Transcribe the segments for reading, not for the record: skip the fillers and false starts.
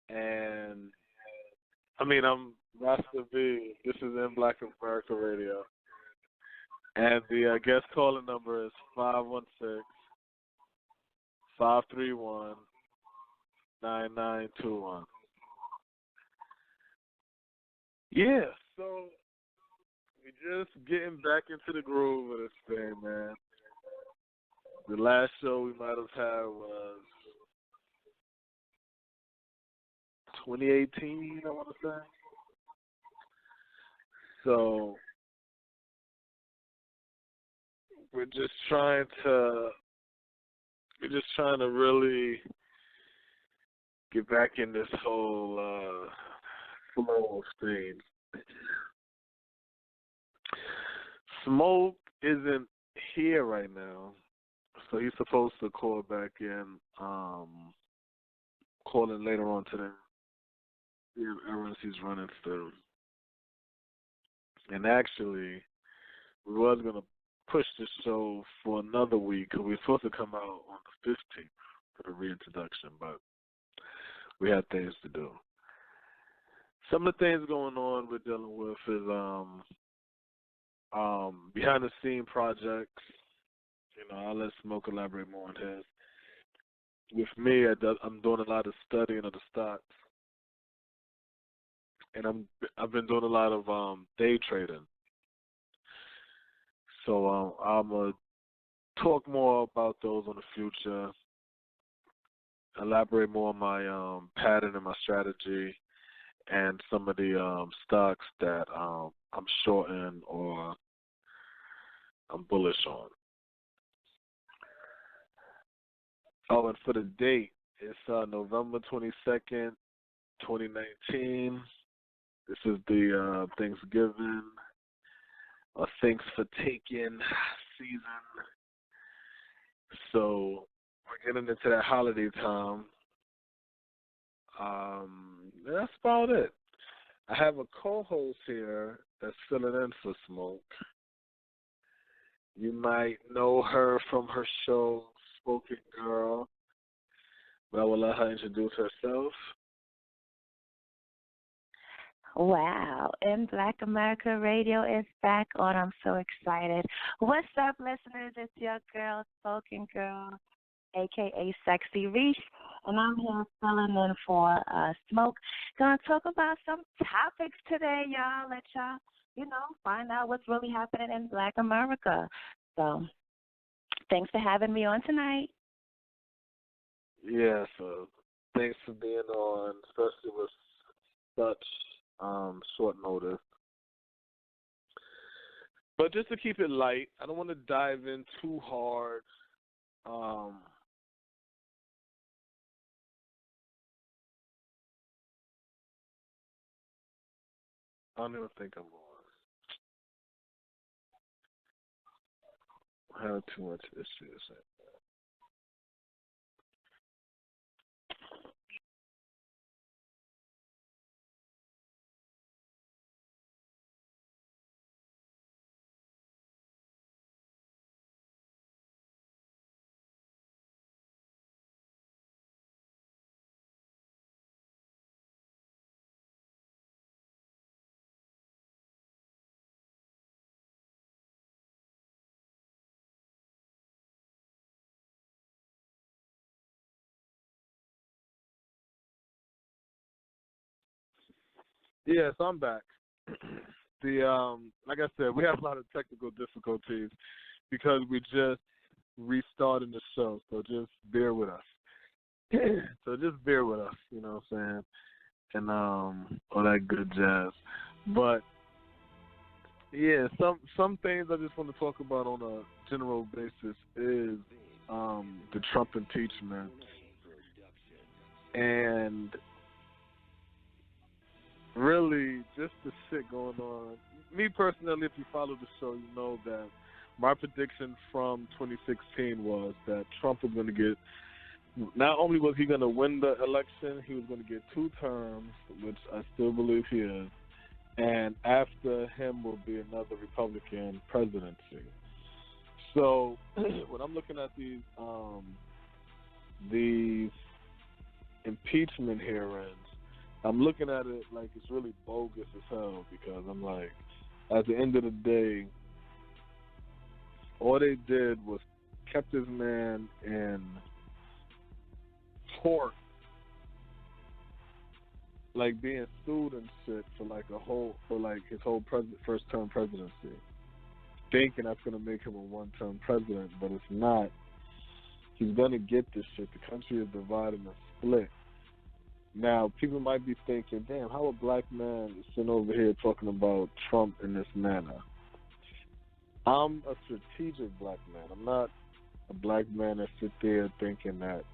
And I'm Rasta B. This is in Black America Radio. And the guest calling number is 516-531-9921. Yeah, so we just getting back into the groove of this thing, man. The last show we might have had was 2018, I want to say. So we're just trying to really get back in this whole flow of things. Smoke isn't here right now, so he's supposed to call back in, call in later on today. Yeah, errands he's running through. And actually, we was gonna push the show for another week because we were supposed to come out on the 15th for the reintroduction, but we had things to do. Some of the things going on we're dealing with is behind the scene projects. I'll let Smoke elaborate more on his. With me, I'm doing a lot of studying of the stocks, and I've been doing a lot of day trading. So I'm gonna talk more about those in the future. Elaborate more on my pattern and my strategy, and some of the stocks that I'm shorting or I'm bullish on. Oh, and for the date, it's November 22nd, 2019. This is the Thanksgiving or Thanks for Taking season. So we're getting into that holiday time. That's about it. I have a co-host here that's filling in for Smoke. You might know her from her show, Spoken Girl, but I will let her introduce herself. Wow. And Black America Radio is back on. I'm so excited. What's up, listeners? It's your girl, Spoken Girl, a.k.a. Sexy Reese, and I'm here filling in for Smoke. Going to talk about some topics today, y'all. Let y'all, find out what's really happening in Black America. So thanks for having me on tonight. Yeah, so thanks for being on, especially with such short notice. But just to keep it light, I don't want to dive in too hard. I don't even think I'm on. I have too much issues. Yes, I'm back. Like I said, we have a lot of technical difficulties because we just restarted the show, so just bear with us. So just bear with us, you know what I'm saying? And all that good jazz. But yeah, some things I just want to talk about on a general basis is the Trump impeachment. And really just the shit going on. Me personally, if you follow the show, you know that my prediction from 2016 was that Trump was going to get, not only was he going to win the election, he was going to get 2 terms, which I still believe he is, and after him will be another Republican presidency. So when I'm looking at these impeachment hearings, I'm looking at it like it's really bogus as hell because I'm like, at the end of the day, all they did was kept this man in court, like being sued and shit for like his whole first term presidency, thinking that's gonna make him a one-term president, but it's not. He's gonna get this shit. The country is divided and split. Now, people might be thinking, damn, how a black man is sitting over here talking about Trump in this manner? I'm a strategic black man. I'm not a black man that sits there thinking that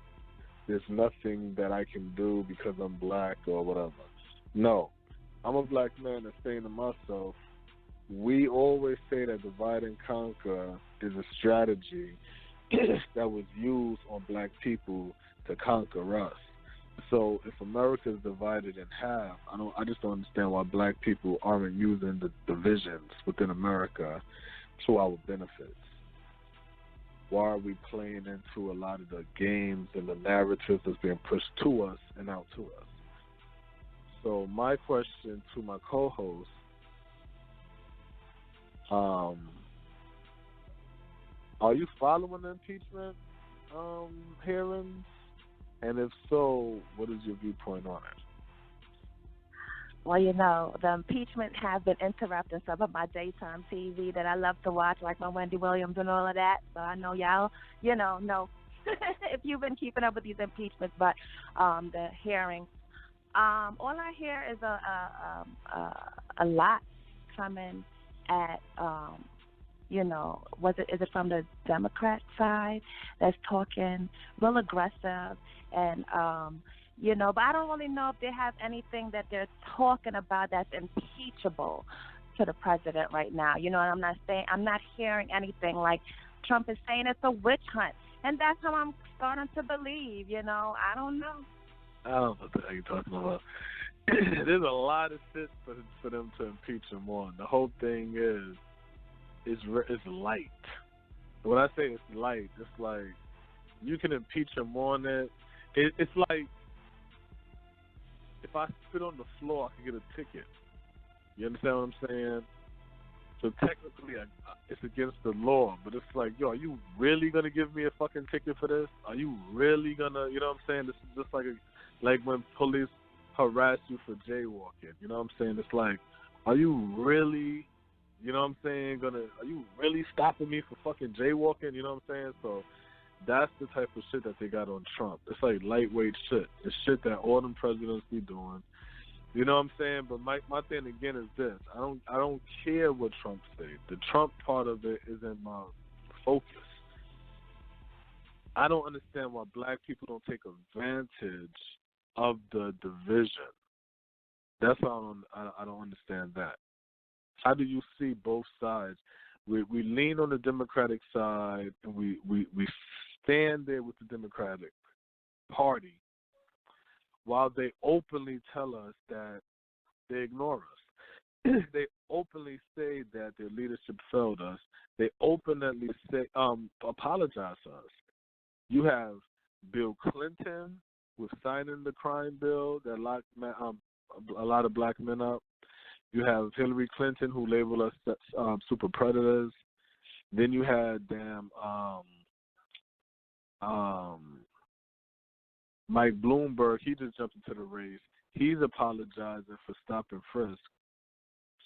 there's nothing that I can do because I'm black or whatever. No. I'm a black man that's saying to myself, we always say that divide and conquer is a strategy that was used on black people to conquer us. So if America is divided in half, I just don't understand why black people aren't using the divisions within America to our benefits. Why are we playing into a lot of the games and the narratives that's being pushed to us and out to us? So my question to my co-host, are you following the impeachment hearings? And if so, what is your viewpoint on it? Well, the impeachment has been interrupting some of my daytime TV that I love to watch, like my Wendy Williams and all of that. So I know y'all, know if you've been keeping up with these impeachments, but the hearings. All I hear is a lot coming at, is it from the Democrat side that's talking real aggressive and, but I don't really know if they have anything that they're talking about that's impeachable to the president right now. And I'm not hearing anything like Trump is saying it's a witch hunt. And that's how I'm starting to believe, I don't know. I don't know what the hell you're talking about. There's a lot of shit for them to impeach him on. The whole thing is, it's light. When I say it's light, it's like you can impeach him on it. It's like if I spit on the floor, I can get a ticket. You understand what I'm saying? So technically, it's against the law, but it's like, yo, are you really gonna give me a fucking ticket for this? Are you really gonna, you know what I'm saying? This is just like when police harass you for jaywalking. You know what I'm saying? It's like, are you really, you know what I'm saying, are you really stopping me for fucking jaywalking? You know what I'm saying? So that's the type of shit that they got on Trump. It's like lightweight shit. It's shit that all them presidents be doing. You know what I'm saying? But my thing again is this. I don't care what Trump says. The Trump part of it isn't my focus. I don't understand why black people don't take advantage of the division. That's why I don't understand that. How do you see both sides? We lean on the Democratic side and we stand there with the Democratic Party while they openly tell us that they ignore us. They openly say that their leadership failed us. They openly say apologize to us. You have Bill Clinton with signing the crime bill that locked a lot of black men up. You have Hillary Clinton who labeled us super predators. Then you had Mike Bloomberg. He just jumped into the race. He's apologizing for stop and frisk.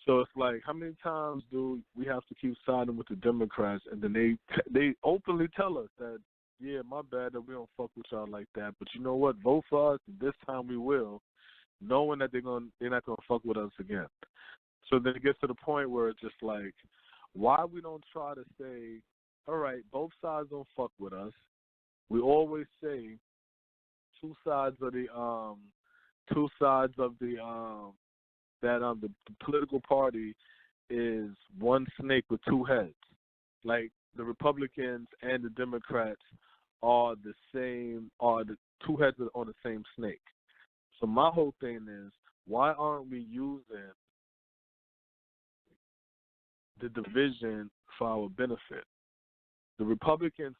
So it's like, how many times do we have to keep siding with the Democrats, and then they openly tell us that, yeah, my bad that we don't fuck with y'all like that, but you know what? Vote for us, and this time we will, knowing that they're not gonna fuck with us again. So then it gets to the point where it's just like, why we don't try to say, all right, both sides don't fuck with us. We always say the political party is one snake with two heads. Like the Republicans and the Democrats are the same, are the two heads on the same snake. So my whole thing is, why aren't we using the division for our benefit? The Republicans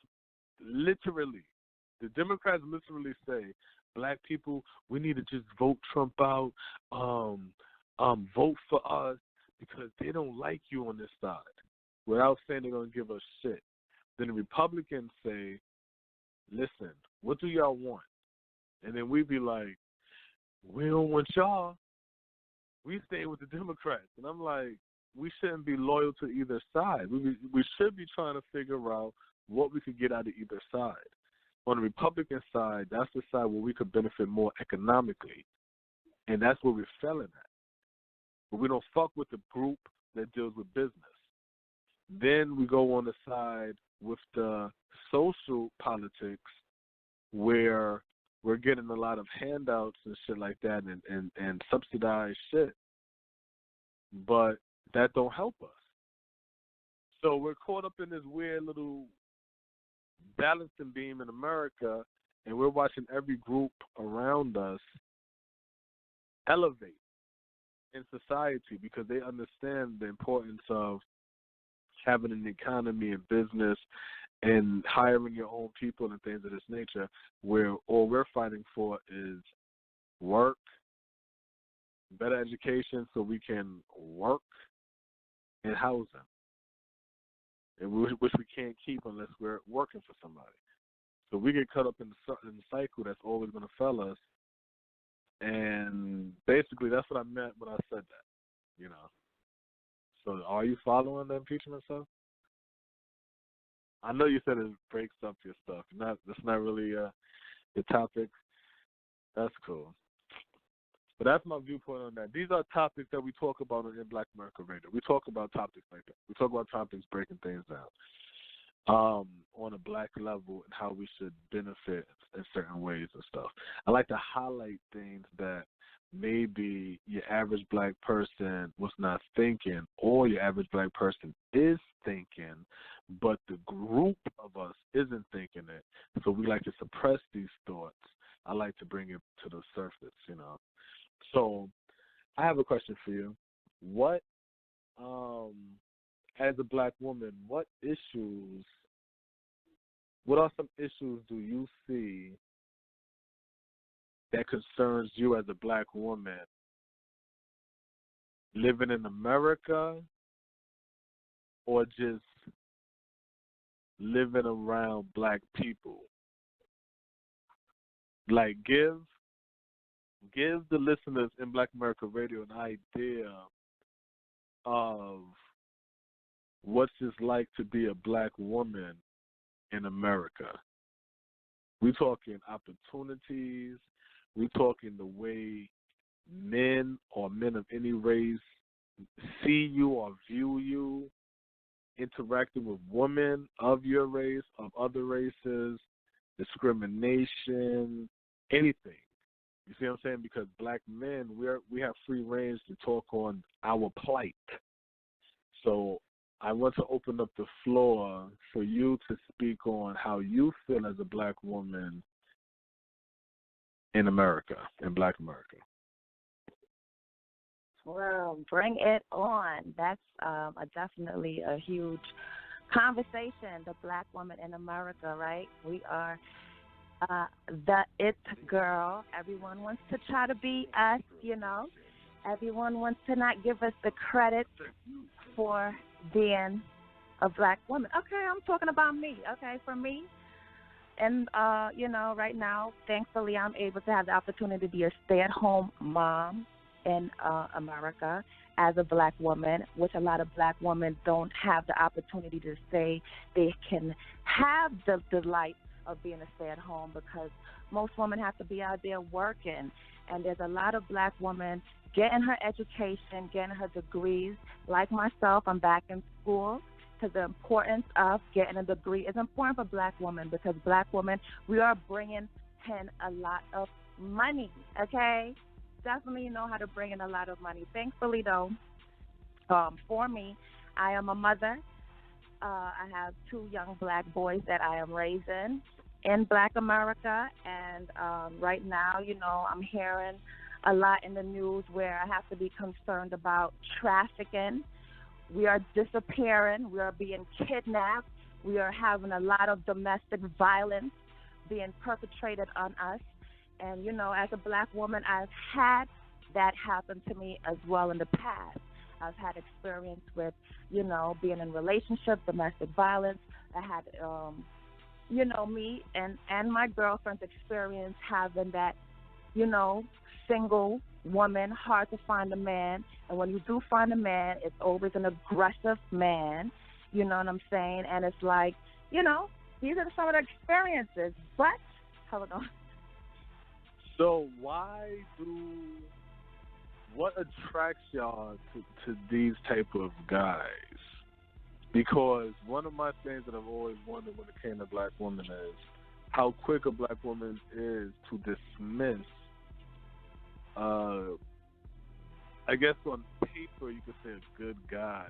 literally, the Democrats literally say, black people, we need to just vote Trump out, vote for us because they don't like you on this side, without saying they're going to give us shit. Then the Republicans say, listen, what do y'all want? And then we be like, we don't want y'all. We stay with the Democrats. And I'm like, we shouldn't be loyal to either side. We should be trying to figure out what we could get out of either side. On the Republican side, that's the side where we could benefit more economically. And that's where we're failing at. But we don't fuck with the group that deals with business. Then we go on the side with the social politics where we're getting a lot of handouts and shit like that and subsidized shit. But that don't help us. So we're caught up in this weird little balancing beam in America, and we're watching every group around us elevate in society because they understand the importance of having an economy and business and hiring your own people and things of this nature, where all we're fighting for is work, better education so we can work, and housing, and which we can't keep unless we're working for somebody. So we get caught up in the cycle that's always going to fail us, and basically that's what I meant when I said that, you know. So are you following the impeachment stuff? I know you said it breaks up your stuff. That's not really the topic. That's cool. But that's my viewpoint on that. These are topics that we talk about in Black America Radio. We talk about topics like that. We talk about topics breaking things down on a black level and how we should benefit in certain ways and stuff. I like to highlight things that maybe your average black person was not thinking, or your average black person is thinking, but the group of us isn't thinking it. So we like to suppress these thoughts. I like to bring it to the surface, you know. So I have a question for you. What, as a black woman, what are some issues do you see that concerns you as a black woman living in America or just living around black people? Like, give the listeners in Black America Radio an idea of what's it like to be a black woman in America. We're talking opportunities. We're talking the way men or men of any race see you or view you, interacting with women of your race, of other races, discrimination, anything. You see what I'm saying? Because black men, we have free range to talk on our plight. So I want to open up the floor for you to speak on how you feel as a black woman in America, in Black America. Well, bring it on. That's definitely a huge conversation, the black woman in America, right? We are the it girl. Everyone wants to try to be us, you know. Everyone wants to not give us the credit for being a black woman. Okay, I'm talking about me. Okay, for me. And, you know, right now, thankfully, I'm able to have the opportunity to be a stay-at-home mom in America as a black woman, which a lot of black women don't have the opportunity to say they can have the delight of being a stay-at-home, because most women have to be out there working. And there's a lot of black women getting her education, getting her degrees. Like myself, I'm back in school, because the importance of getting a degree is important for black women, because black women, we are bringing in a lot of money, okay? Definitely know how to bring in a lot of money. Thankfully, though, for me, I am a mother. I have 2 young black boys that I am raising in Black America, and right now, you know, I'm hearing a lot in the news where I have to be concerned about trafficking. We are disappearing. We are being kidnapped. We are having a lot of domestic violence being perpetrated on us. And, as a black woman, I've had that happen to me as well in the past. I've had experience with, being in relationships, domestic violence. I had, me and my girlfriend's experience having that, single woman, hard to find a man. And when you do find a man, it's always an aggressive man. You know what I'm saying? And it's like, these are some of the experiences. But, hold on. So what attracts y'all to these type of guys? Because one of my things that I've always wondered when it came to black women is how quick a black woman is to dismiss, I guess on paper you could say a good guy,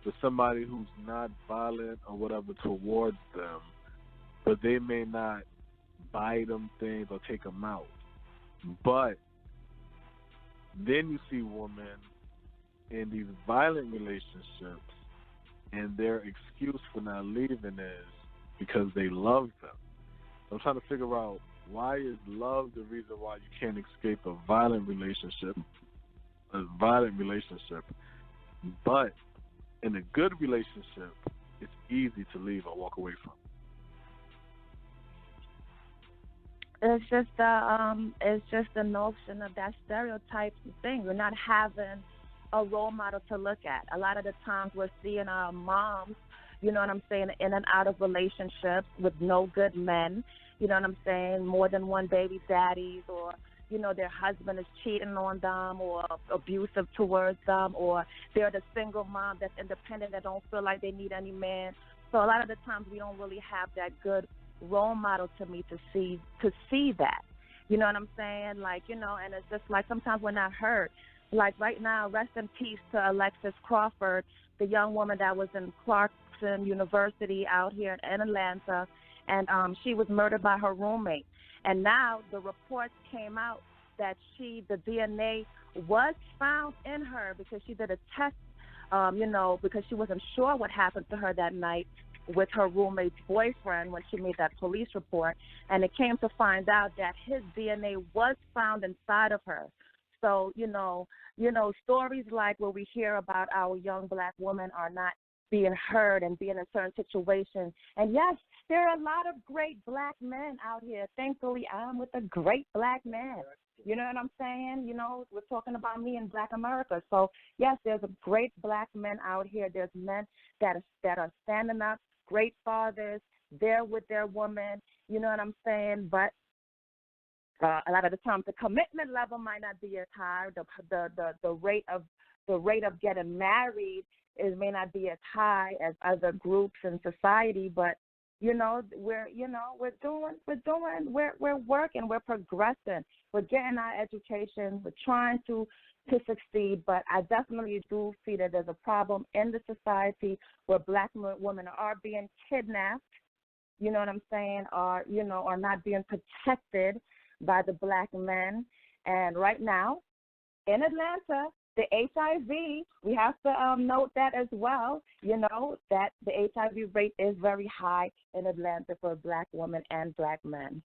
but somebody who's not violent or whatever towards them, but they may not buy them things or take them out. But then you see women in these violent relationships, and their excuse for not leaving is because they love them. I'm trying to figure out, why is love the reason why you can't escape a violent relationship, but in a good relationship, it's easy to leave or walk away from? It's just the notion of that stereotype thing. We're not having a role model to look at. A lot of the times we're seeing our moms, you know what I'm saying, in and out of relationships with no good men, you know what I'm saying, more than one baby daddies, or, their husband is cheating on them or abusive towards them, or they're the single mom that's independent that don't feel like they need any man. So a lot of the times we don't really have that good role model to me to see that. You know what I'm saying? Like, and it's just like sometimes we're not hurt. Like right now, rest in peace to Alexis Crawford, the young woman that was in Clarkson University out here in Atlanta, and she was murdered by her roommate. And now the reports came out that the DNA was found in her because she did a test, because she wasn't sure what happened to her that night with her roommate's boyfriend when she made that police report. And it came to find out that his DNA was found inside of her. So, stories like where we hear about our young black women are not being heard and being in certain situations. And yes, there are a lot of great black men out here. Thankfully, I'm with a great black man. You know what I'm saying? We're talking about me in Black America. So, yes, there's a great black men out here. There's men that are standing up, great fathers, there with their woman. You know what I'm saying? But a lot of the times, the commitment level might not be as high. The rate of getting married may not be as high as other groups in society. But we're working, we're progressing, we're getting our education, we're trying to succeed. But I definitely do see that there's a problem in the society where black women are being kidnapped. You know what I'm saying? Are not being protected by the black men. And right now, in Atlanta, the HIV, we have to note that as well, that the HIV rate is very high in Atlanta for black women and black men.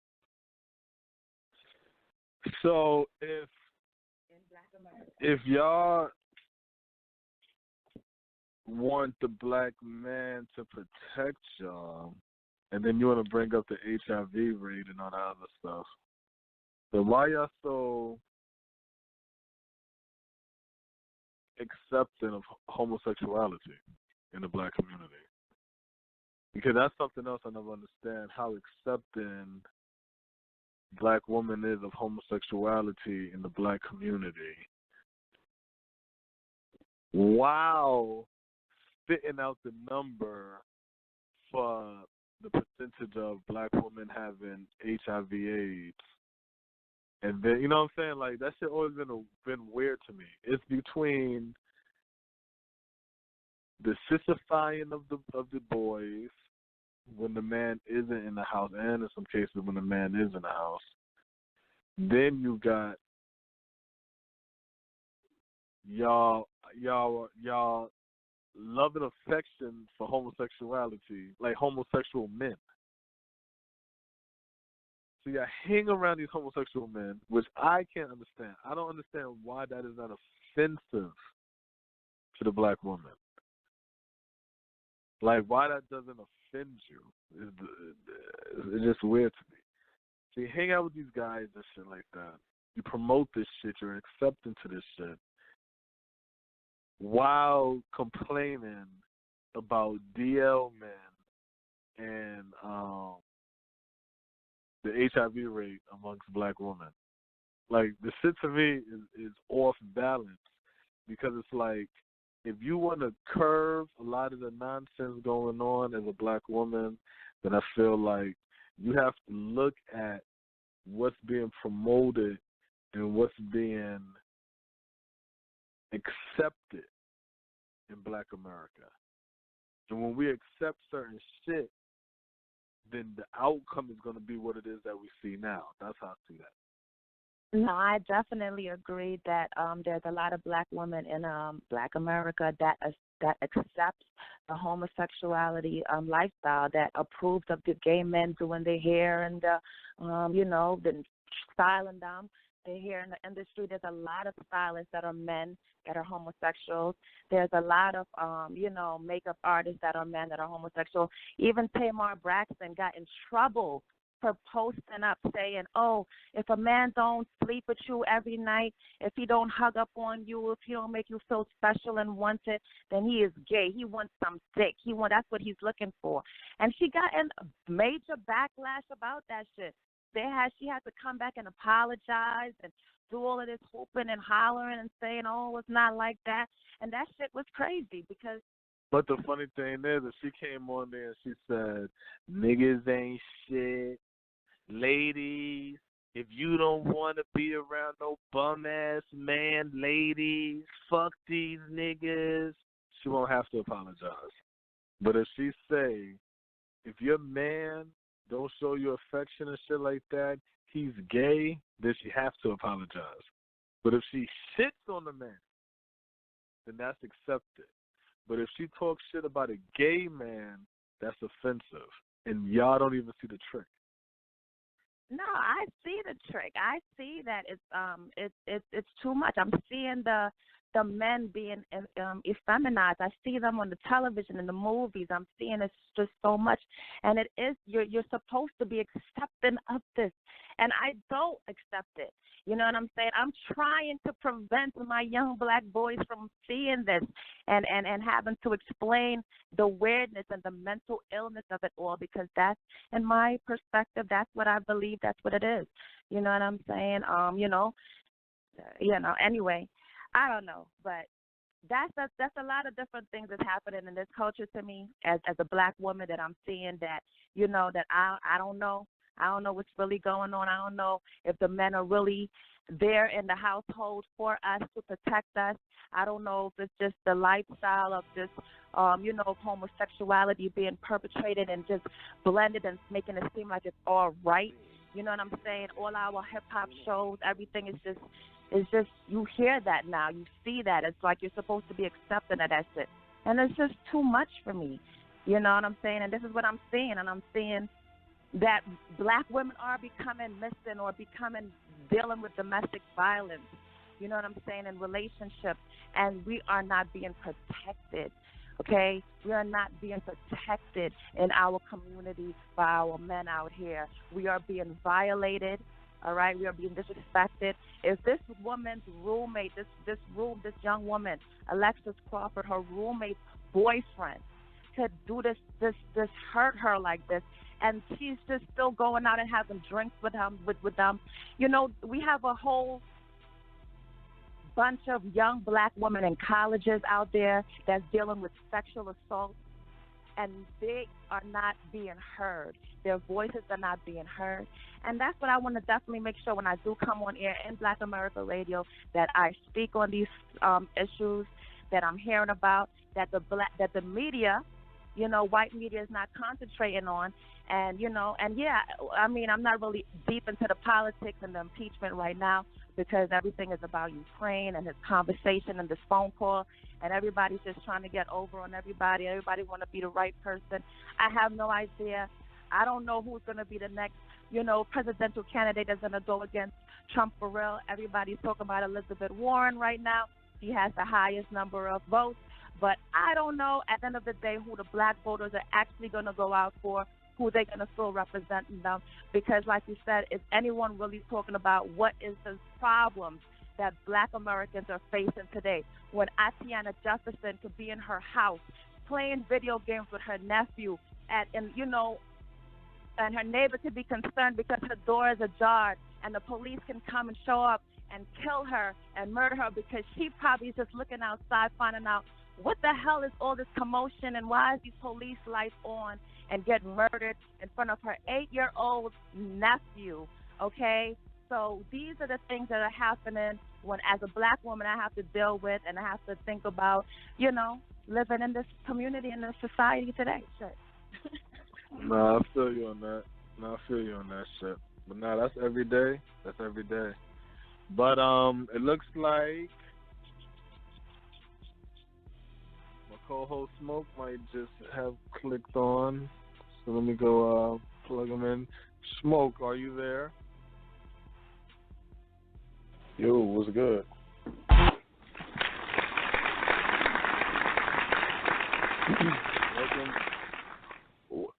So if y'all want the black man to protect y'all, and then you want to bring up the HIV rate and all that other stuff, then why y'all so accepting of homosexuality in the black community? Because that's something else I never understand, how accepting black women is of homosexuality in the black community. Wow, spitting out the number for the percentage of black women having HIV/AIDS. And then, you know what I'm saying? Like, that shit always been weird to me. It's between the sissifying of the boys when the man isn't in the house, and in some cases when the man is in the house. Then you got y'all love and affection for homosexuality, like homosexual men. So you hang around these homosexual men, which I can't understand. I don't understand why that is not offensive to the black woman. Like, why that doesn't offend you it's just weird to me. So you hang out with these guys and shit like that. You promote this shit. You're accepting to this shit while complaining about DL men and the HIV rate amongst black women. Like, the shit to me is off balance because it's like, if you want to curve a lot of the nonsense going on as a black woman, then I feel like you have to look at what's being promoted and what's being accepted in black America. And when we accept certain shit, then the outcome is going to be what it is that we see now. That's how I see that. No, I definitely agree that there's a lot of black women in black America that accepts the homosexuality lifestyle, that approves of the gay men doing their hair and then styling them. Their hair in the industry. There's a lot of stylists that are men that are homosexuals. There's a lot of makeup artists that are men that are homosexual. Even Tamar Braxton got in trouble for posting up saying, oh, if a man don't sleep with you every night, if he don't hug up on you, if he don't make you feel special and wanted, then he is gay. He wants some dick. That's what he's looking for. And she got in major backlash about that shit. She had to come back and apologize and do all of this whooping and hollering and saying, oh, it's not like that. And that shit was crazy because. But the funny thing is that she came on there and she said, niggas ain't shit. Ladies, if you don't want to be around no bum-ass man, ladies, fuck these niggas. She won't have to apologize. But if she say, if your man don't show you affection and shit like that, he's gay, then she has to apologize. But if she shits on the man, then that's accepted. But if she talks shit about a gay man, that's offensive. And y'all don't even see the trick. No, I see the trick. I see that it's too much. I'm seeing the men being effeminized. I see them on the television, in the movies. I'm seeing it's just so much, and it is you're supposed to be accepting of this, and I don't accept it. You know what I'm saying? I'm trying to prevent my young black boys from seeing this and having to explain the weirdness and the mental illness of it all, because that's, in my perspective, that's what I believe, that's what it is. You know what I'm saying? Anyway, I don't know, but that's a lot of different things that's happening in this culture to me as a black woman, that I'm seeing that, that I don't know. I don't know what's really going on. I don't know if the men are really there in the household for us to protect us. I don't know if it's just the lifestyle of just, homosexuality being perpetrated and just blended and making it seem like it's all right. You know what I'm saying? All our hip-hop shows, everything is just, you hear that now. You see that. It's like you're supposed to be accepting of that shit. And it's just too much for me. You know what I'm saying? And this is what I'm seeing. And I'm seeing that black women are becoming missing or dealing with domestic violence, you know what I'm saying, in relationships, and we are not being protected, okay? We are not being protected in our community by our men out here. We are being violated, all right? We are being disrespected. If this woman's roommate, this young woman, Alexis Crawford, her roommate's boyfriend, could do this hurt her like this, and she's just still going out and having drinks with them. We have a whole bunch of young black women in colleges out there that's dealing with sexual assault, and they are not being heard. Their voices are not being heard. And that's what I want to definitely make sure when I do come on air in Black America Radio, that I speak on these issues that I'm hearing about, that the media, white media is not concentrating on. And, I'm not really deep into the politics and the impeachment right now, because everything is about Ukraine and his conversation and this phone call, and everybody's just trying to get over on everybody. Everybody want to be the right person. I have no idea. I don't know who's going to be the next presidential candidate that's going to go against Trump for real. Everybody's talking about Elizabeth Warren right now. She has the highest number of votes. But I don't know at the end of the day who the black voters are actually going to go out for, who they're going to still represent them. Because like you said, is anyone really talking about what is the problems that black Americans are facing today? When Atiana Jefferson could be in her house playing video games with her nephew, and her neighbor could be concerned because her door is ajar, and the police can come and show up and kill her and murder her because she probably is just looking outside finding out what the hell is all this commotion and why is these police lights on, and get murdered in front of her 8-year-old nephew, okay? So these are the things that are happening when, as a black woman, I have to deal with and I have to think about, living in this community, in this society today. Shit. Nah, I feel you on that. Shit. But nah, that's every day. But it looks like my co-host Smoke might just have clicked on. So let me go plug him in. Smoke, are you there? Yo, what's good?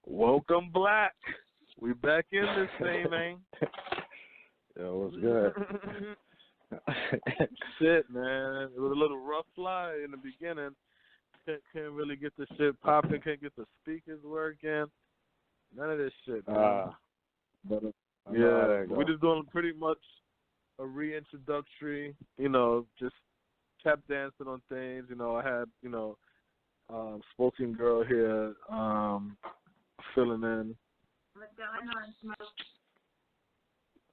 Welcome, Black. We back in this thing, man. Yo, what's good? Shit, man. It was a little rough fly in the beginning. Can't really get the shit popping. Can't get the speakers working. None of this shit, man. But yeah, we're just doing pretty much a reintroductory. Just kept dancing on things. I had Spoken Girl here filling in. What's going on, Smoke?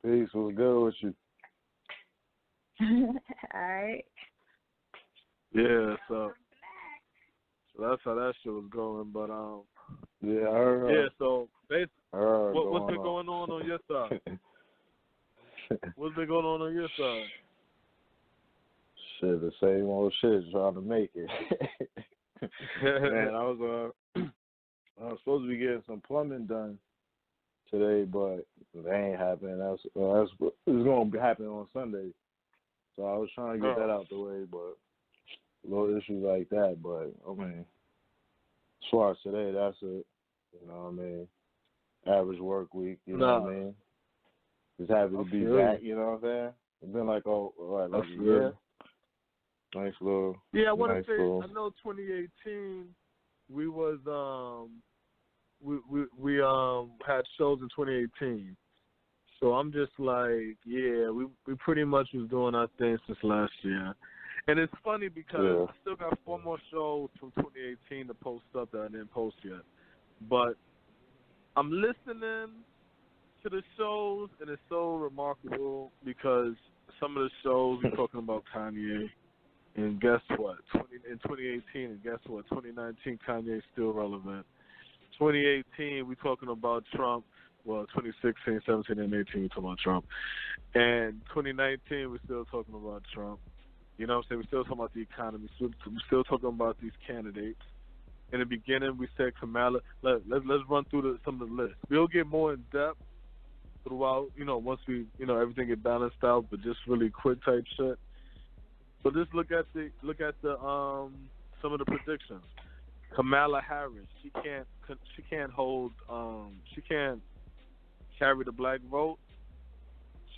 Peace, what's good with you? All right. Yeah, so that's how that shit was going. But yeah, I heard. Yeah, so what's been going on your side? What's been going on your side? Shit, the same old shit, trying to make it. Man, I was supposed to be getting some plumbing done today, but that ain't happening. That's it's going to happen on Sunday. So I was trying to get that out the way, but little issues like that. But I mean, as far as today, that's it. You know what I mean? Average work week. You know what I mean? Just happy to be back. You know what I'm saying? It's been like a year. Nice little. Yeah, I want to nice say. little. I know 2018. We was we had shows in 2018. So I'm just like, yeah, we pretty much was doing our thing since last year. And it's funny because I still got 4 more shows from 2018 to post up that I didn't post yet. But I'm listening to the shows, and it's so remarkable because some of the shows we're talking about Kanye, and guess what? In 2018, and guess what? 2019, Kanye's still relevant. 2018, we're talking about Trump. Well, 2016, 17, and 18, we're talking about Trump. And 2019, we're still talking about Trump. You know what I'm saying? We're still talking about the economy. We're still talking about these candidates. In the beginning, we said Kamala. Let's run through some of the list. We'll get more in depth throughout, once we, everything get balanced out, but just really quick type shit. So just look at the some of the predictions. Kamala Harris, she can't carry the black vote.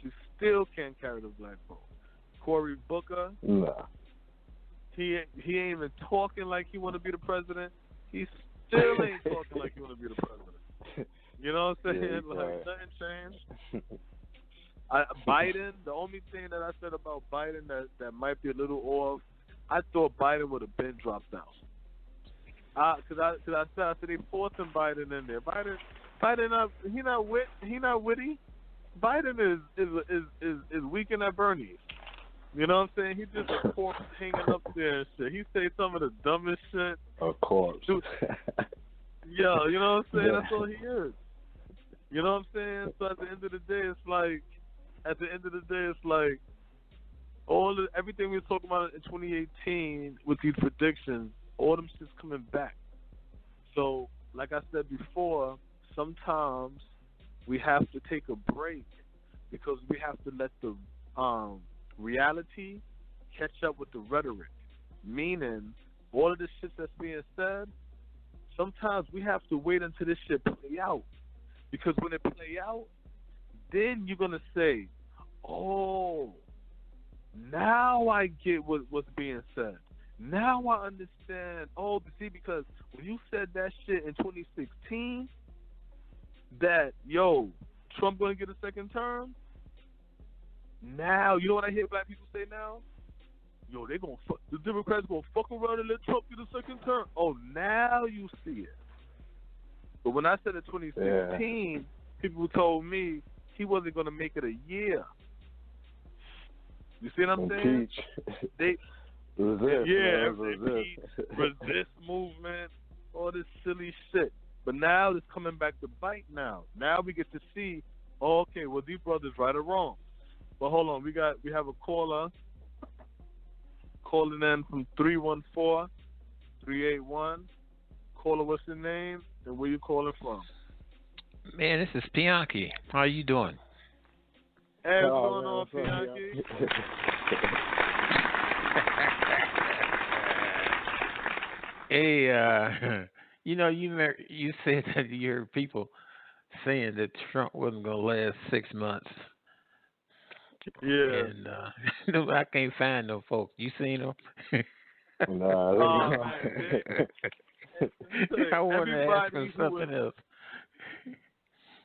She still can't carry the black vote. Cory Booker, nah. He ain't even talking like he want to be the president. He still ain't talking like he want to be the president. You know what I'm saying? Yeah, nothing changed. Biden, the only thing that I said about Biden that might be a little off, I thought Biden would have been dropped out. Because I said they forcing Biden in there. Biden, he not witty. Biden is weakened at Bernie's. You know what I'm saying? He just a corpse hanging up there and shit. He say some of the dumbest shit. A corpse. Yeah, you know what I'm saying? That's all he is. You know what I'm saying? So at the end of the day, it's like everything we were talking about in 2018 with these predictions, all them shit's coming back. So, like I said before, sometimes we have to take a break because we have to let the reality catch up with the rhetoric. Meaning, all of this shit that's being said, sometimes we have to wait until this shit play out. Because when it play out, then you're gonna say, "Oh, now I get what's being said. Now I understand." Oh, see, because when you said that shit in 2016, that Trump gonna get a second term. Now you know what I hear black people say now? They gonna the Democrats gonna fuck around and let Trump get a second term. Oh, now you see it. But when I said in 2016, people told me he wasn't gonna make it a year. You see what I'm saying? They resist movement, all this silly shit. But now it's coming back to bite now. Now we get to see, okay, well, these brothers right or wrong. But hold on, we have a caller calling in from 314-381. Caller, what's your name and where you calling from? Man, this is Pianki. How you doing? Hey, what's going on, Pianki? Hey, you said that you heard people saying that Trump wasn't going to last 6 months. Yeah. And I can't find no folks. You seen them? Nah. I want to ask him something else.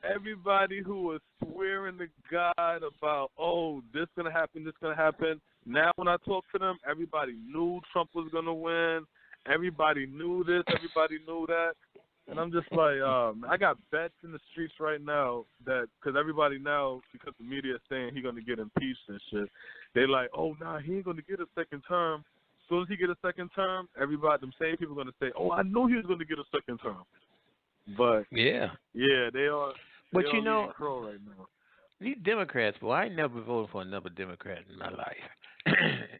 Everybody who was swearing to God about, this going to happen, this going to happen. Now when I talk to them, everybody knew Trump was going to win. Everybody knew this. Everybody knew that. And I'm just like, I got bets in the streets right now that, because everybody now, because the media is saying he's going to get impeached and shit, they like, he ain't going to get a second term. As soon as he get a second term, everybody, them same people are going to say, I knew he was going to get a second term. But, yeah, they are. But they are pro right now. These Democrats, I never voted for another Democrat in my life.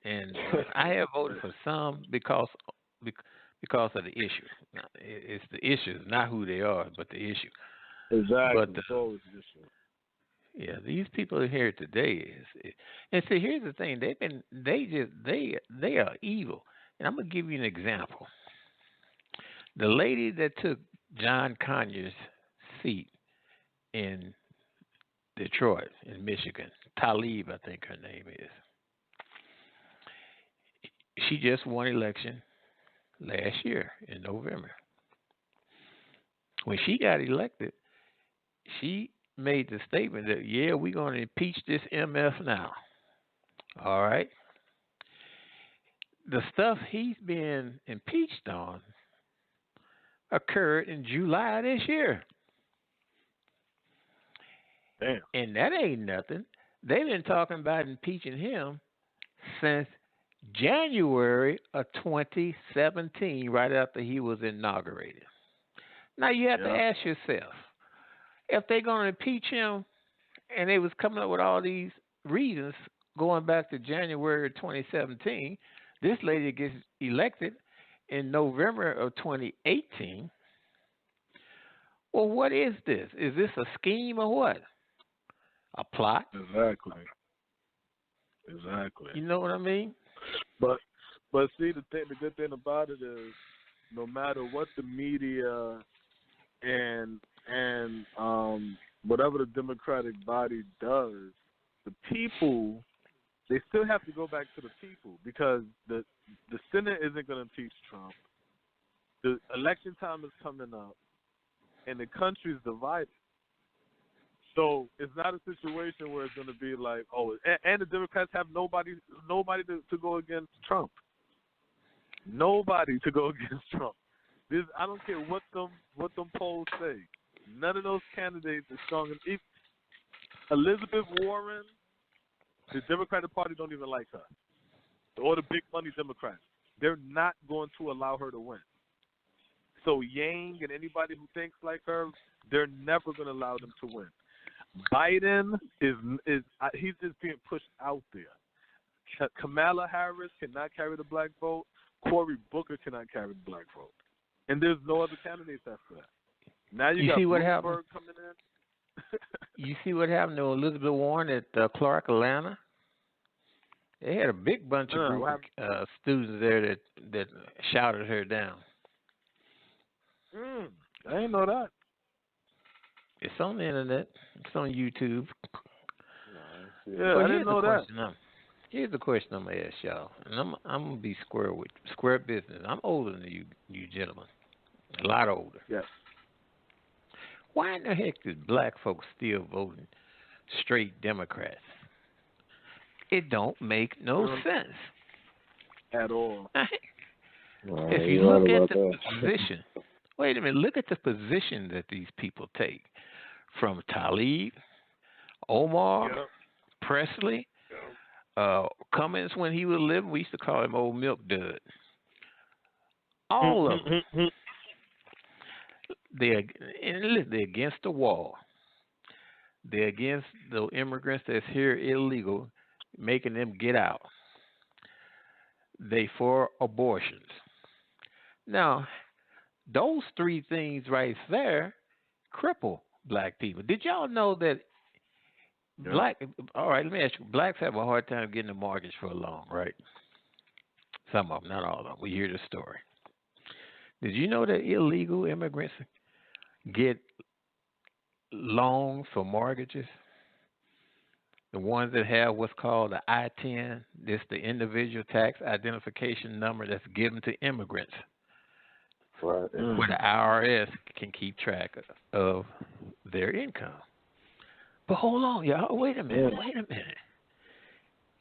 And I have voted for some because of the issue. It's the issue, not who they are, but the issue. Exactly. But it's always the issue. Yeah, these people here today and see, here's the thing: they are evil. And I'm gonna give you an example. The lady that took John Conyers' seat in Detroit, in Michigan, Tlaib, I think her name is. She just won election last year in November. When she got elected, she made the statement that, we're going to impeach this MF now. All right. The stuff he's been impeached on occurred in July this year. Damn. And that ain't nothing. They've been talking about impeaching him since January of 2017, right after he was inaugurated. Now you have to ask yourself, if they're going to impeach him, and they was coming up with all these reasons going back to January 2017, this lady gets elected in November of 2018. Well, what is this? Is this a scheme or what? A plot? Exactly. You know what I mean? But see, the good thing about it is, no matter what the media and whatever the Democratic body does, the people, they still have to go back to the people, because the Senate isn't going to impeach Trump. The election time is coming up, and the country's divided. So it's not a situation where it's going to be like, and the Democrats have nobody to go against Trump. Nobody to go against Trump. I don't care what them polls say. None of those candidates are strong. Elizabeth Warren, the Democratic Party don't even like her, or the big money Democrats. They're not going to allow her to win. So Yang and anybody who thinks like her, they're never going to allow them to win. Biden he's just being pushed out there. Kamala Harris cannot carry the black vote. Cory Booker cannot carry the black vote. And there's no other candidates after that. Now you got see what Bloomberg happened? coming in. You see what happened to Elizabeth Warren at Clark, Atlanta? They had a big bunch of group of students there that shouted her down. I didn't know that. It's on the internet. It's on YouTube. Yeah, I didn't know that. Here's the question I'm gonna ask y'all, and I'm gonna be square business. I'm older than you gentlemen, a lot older. Yes. Why in the heck is black folks still voting straight Democrats? It don't make no sense at all. If you look at the position, wait a minute, look at the position that these people take. From Talib, Omar, Presley, Cummings when he was living, we used to call him Old Milk Dud. All of them. They're against the wall. They're against the immigrants that's here illegal, making them get out. They for abortions. Now, those three things right there cripple black people. Did y'all know that all right, let me ask you, blacks have a hard time getting a mortgage for a loan, right? Some of them, not all of them. We hear the story. Did you know that illegal immigrants get loans for mortgages? The ones that have what's called the I-10, this the individual tax identification number that's given to immigrants. Right. Where the IRS can keep track of their income. But hold on, y'all. Wait a minute.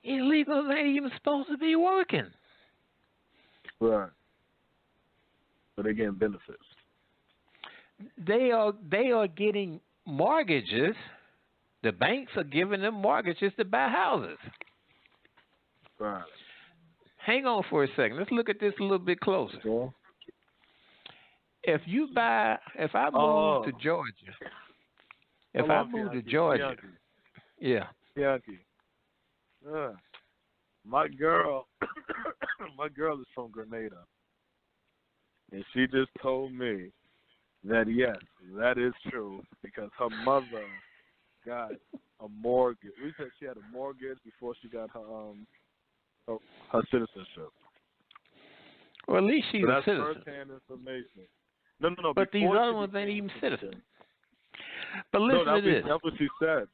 Illegals ain't even supposed to be working. Right. But they're getting benefits. They are getting mortgages. The banks are giving them mortgages to buy houses. Right. Hang on for a second. Let's look at this a little bit closer. Sure. If I move to Georgia, yeah. Bianchi. My girl is from Grenada. And she just told me that, yes, that is true because her mother got a mortgage. We said she had a mortgage before she got her citizenship. Well, at least she's a citizen. That's first-hand information. No. But these other ones ain't even citizens. But listen to this. That's what she said.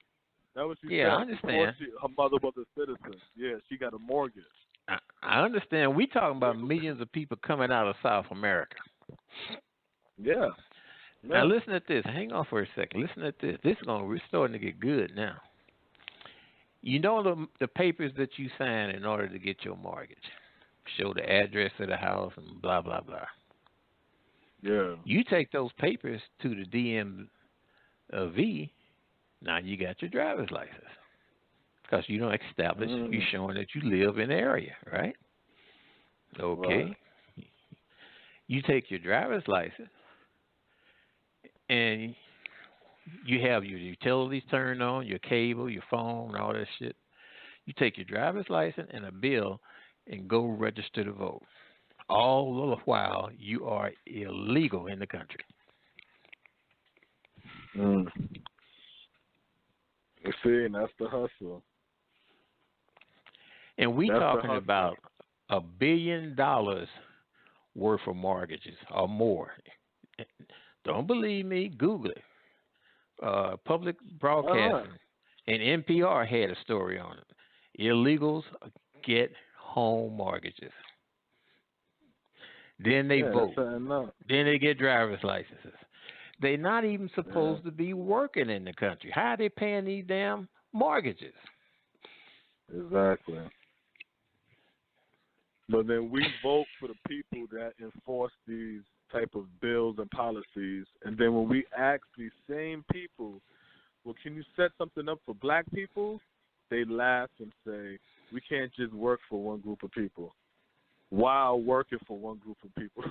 I understand. Her mother was a citizen. Yeah, she got a mortgage. I understand. We talking about millions of people coming out of South America. Yeah. Now listen at this. Hang on for a second. Listen at this. We're starting to get good now. You know the papers that you sign in order to get your mortgage. Show the address of the house and blah, blah, blah. Yeah. You take those papers to the DMV, now you got your driver's license. Because you don't establish, you're showing that you live in the area, right? Okay. Right. You take your driver's license, and you have your utilities turned on, your cable, your phone, all that shit. You take your driver's license and a bill and go register to vote. All the while, you are illegal in the country. You see, and that's the hustle. And we talking about $1 billion worth of mortgages or more. Don't believe me? Google it. Public Broadcasting and NPR had a story on it. Illegals get home mortgages. Then they vote. Then they get driver's licenses. They're not even supposed to be working in the country. How are they paying these damn mortgages? Exactly. But then we vote for the people that enforce these type of bills and policies, and then when we ask these same people, well, can you set something up for black people? They laugh and say, we can't just work for one group of people while working for one group of people.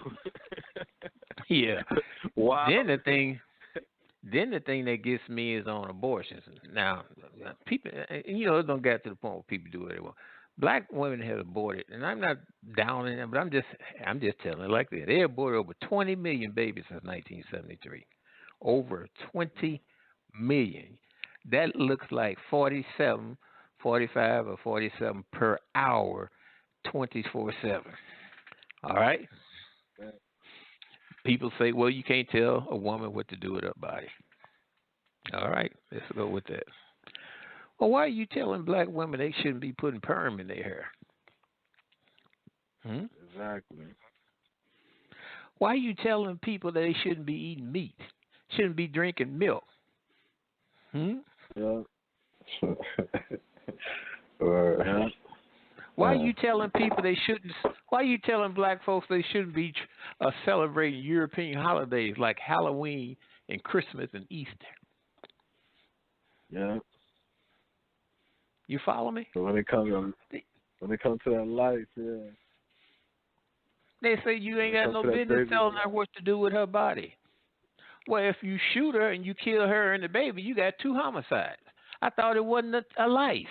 Yeah. Wow. Then the thing that gets me is on abortions. Now, people, it don't get to the point where people do what they want. Black women have aborted, and I'm not downing them, but I'm just telling it like that. They aborted over 20 million babies since 1973. Over 20 million. That looks like 47, 45, or 47 per hour, 24/7. All right? People say, well, you can't tell a woman what to do with her body. All right, let's go with that. Well, why are you telling black women they shouldn't be putting perm in their hair? Exactly. Why are you telling people that they shouldn't be eating meat, shouldn't be drinking milk? Yeah. Yeah. Why are you telling people they shouldn't? Why are you telling black folks they shouldn't be celebrating European holidays like Halloween and Christmas and Easter? Yeah. You follow me? So when it comes to that life, yeah. They say you ain't got no business telling her what to do with her body. Well, if you shoot her and you kill her and the baby, you got 2 homicides. I thought it wasn't a life.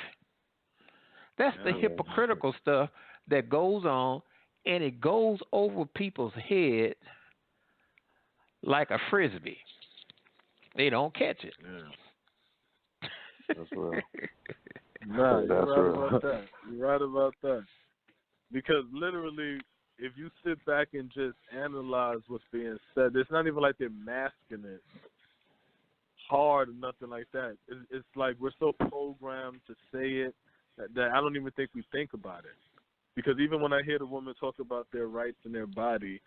That's the hypocritical stuff that goes on, and it goes over people's head like a frisbee. They don't catch it. Yeah. That's real. Nah, you're right about that. Because literally, if you sit back and just analyze what's being said, it's not even like they're masking it hard or nothing like that. It's like we're so programmed to say it that I don't even think we think about it. Because even when I hear the woman talk about their rights in their body,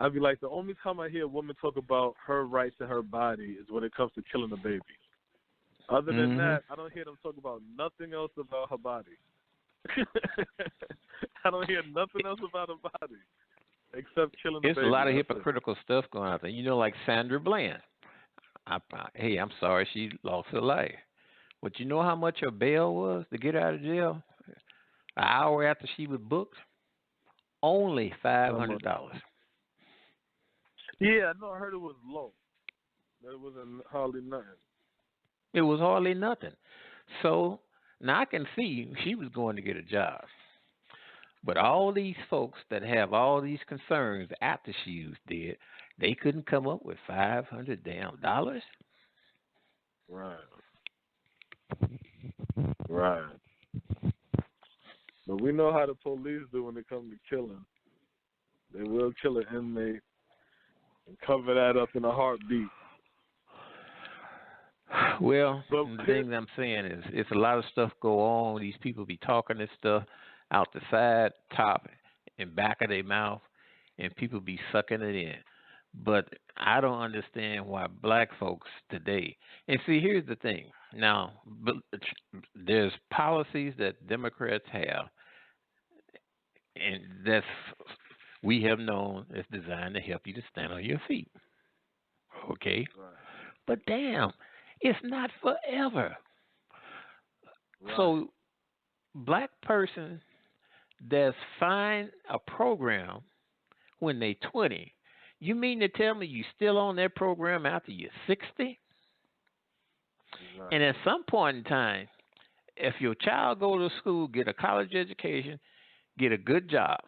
I'd be like, the only time I hear a woman talk about her rights in her body is when it comes to killing a baby. Other than that, I don't hear them talk about nothing else about her body. I don't hear nothing else about her body except killing the baby. There's a lot of hypocritical stuff going on there. You know, like Sandra Bland. Hey, I'm sorry she lost her life. But you know how much her bail was to get out of jail? An hour after she was booked? Only $500. Yeah, I know. I heard it was low. That it wasn't hardly nothing. It was hardly nothing. So now I can see she was going to get a job. But all these folks that have all these concerns after she was dead, they couldn't come up with $500 damn dollars. Right. But we know how the police do when it comes to killing. They will kill an inmate and cover that up in a heartbeat. Well, the thing I'm saying is it's a lot of stuff go on. These people be talking this stuff out the side, top, and back of their mouth, and people be sucking it in. But I don't understand why black folks today. And see, here's the thing. Now, there's policies that Democrats have, and that's we have known is designed to help you to stand on your feet. Okay? Right. But damn, it's not forever. Right. So, black person that's find a program when they 20, you mean to tell me you still on that program after you're 60? Right. And at some point in time, if your child go to school, get a college education, get a good job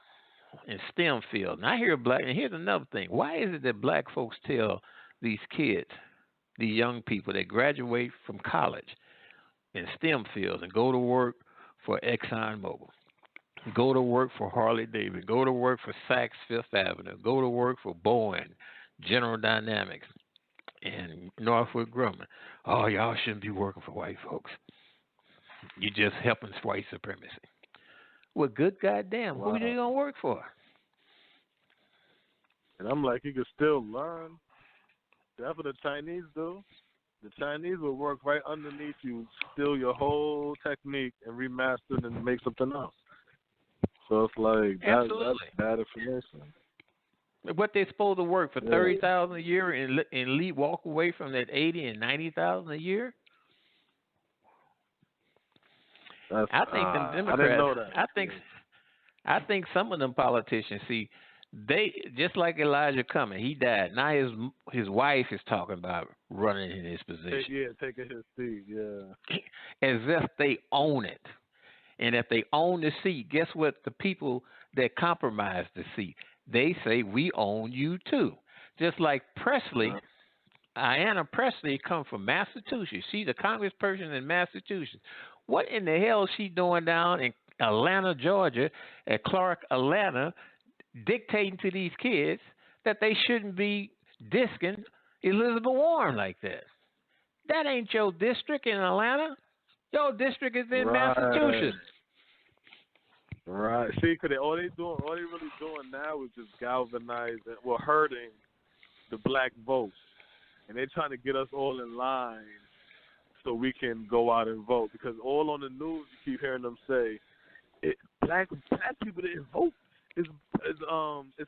in STEM field. And I hear and here's another thing. Why is it that black folks tell these kids, these young people that graduate from college in STEM fields and go to work for ExxonMobil, go to work for Harley Davidson, go to work for Saks Fifth Avenue, go to work for Boeing, General Dynamics, and Northrop Grumman? Oh, y'all shouldn't be working for white folks. You're just helping white supremacy. Well, good goddamn, who are you going to work for? And I'm like, you can still learn. That's what the Chinese do. The Chinese will work right underneath you, steal your whole technique and remaster it and make something else. So it's like that's bad information. What they supposed to work for $30,000 a year and walk away from that $80,000 and $90,000 a year? I think them Democrats. I didn't know that. I think some of them politicians they just like Elijah Cummings. He died. Now his wife is talking about running in his position. Yeah, taking his seat. Yeah, as if they own it. And if they own the seat, guess what? The people that compromise the seat, they say we own you too. Just like Presley Ayanna Pressley come from Massachusetts. She's a congressperson in Massachusetts. What in the hell is she doing down in Atlanta, Georgia, at Clark, Atlanta, dictating to these kids that they shouldn't be disking Elizabeth Warren like that? That ain't your district in Atlanta. Your district is in Massachusetts. Right. See, cause all they really doing now is just galvanizing, hurting the black vote, and they're trying to get us all in line so we can go out and vote. Because all on the news, you keep hearing them say, black people didn't vote as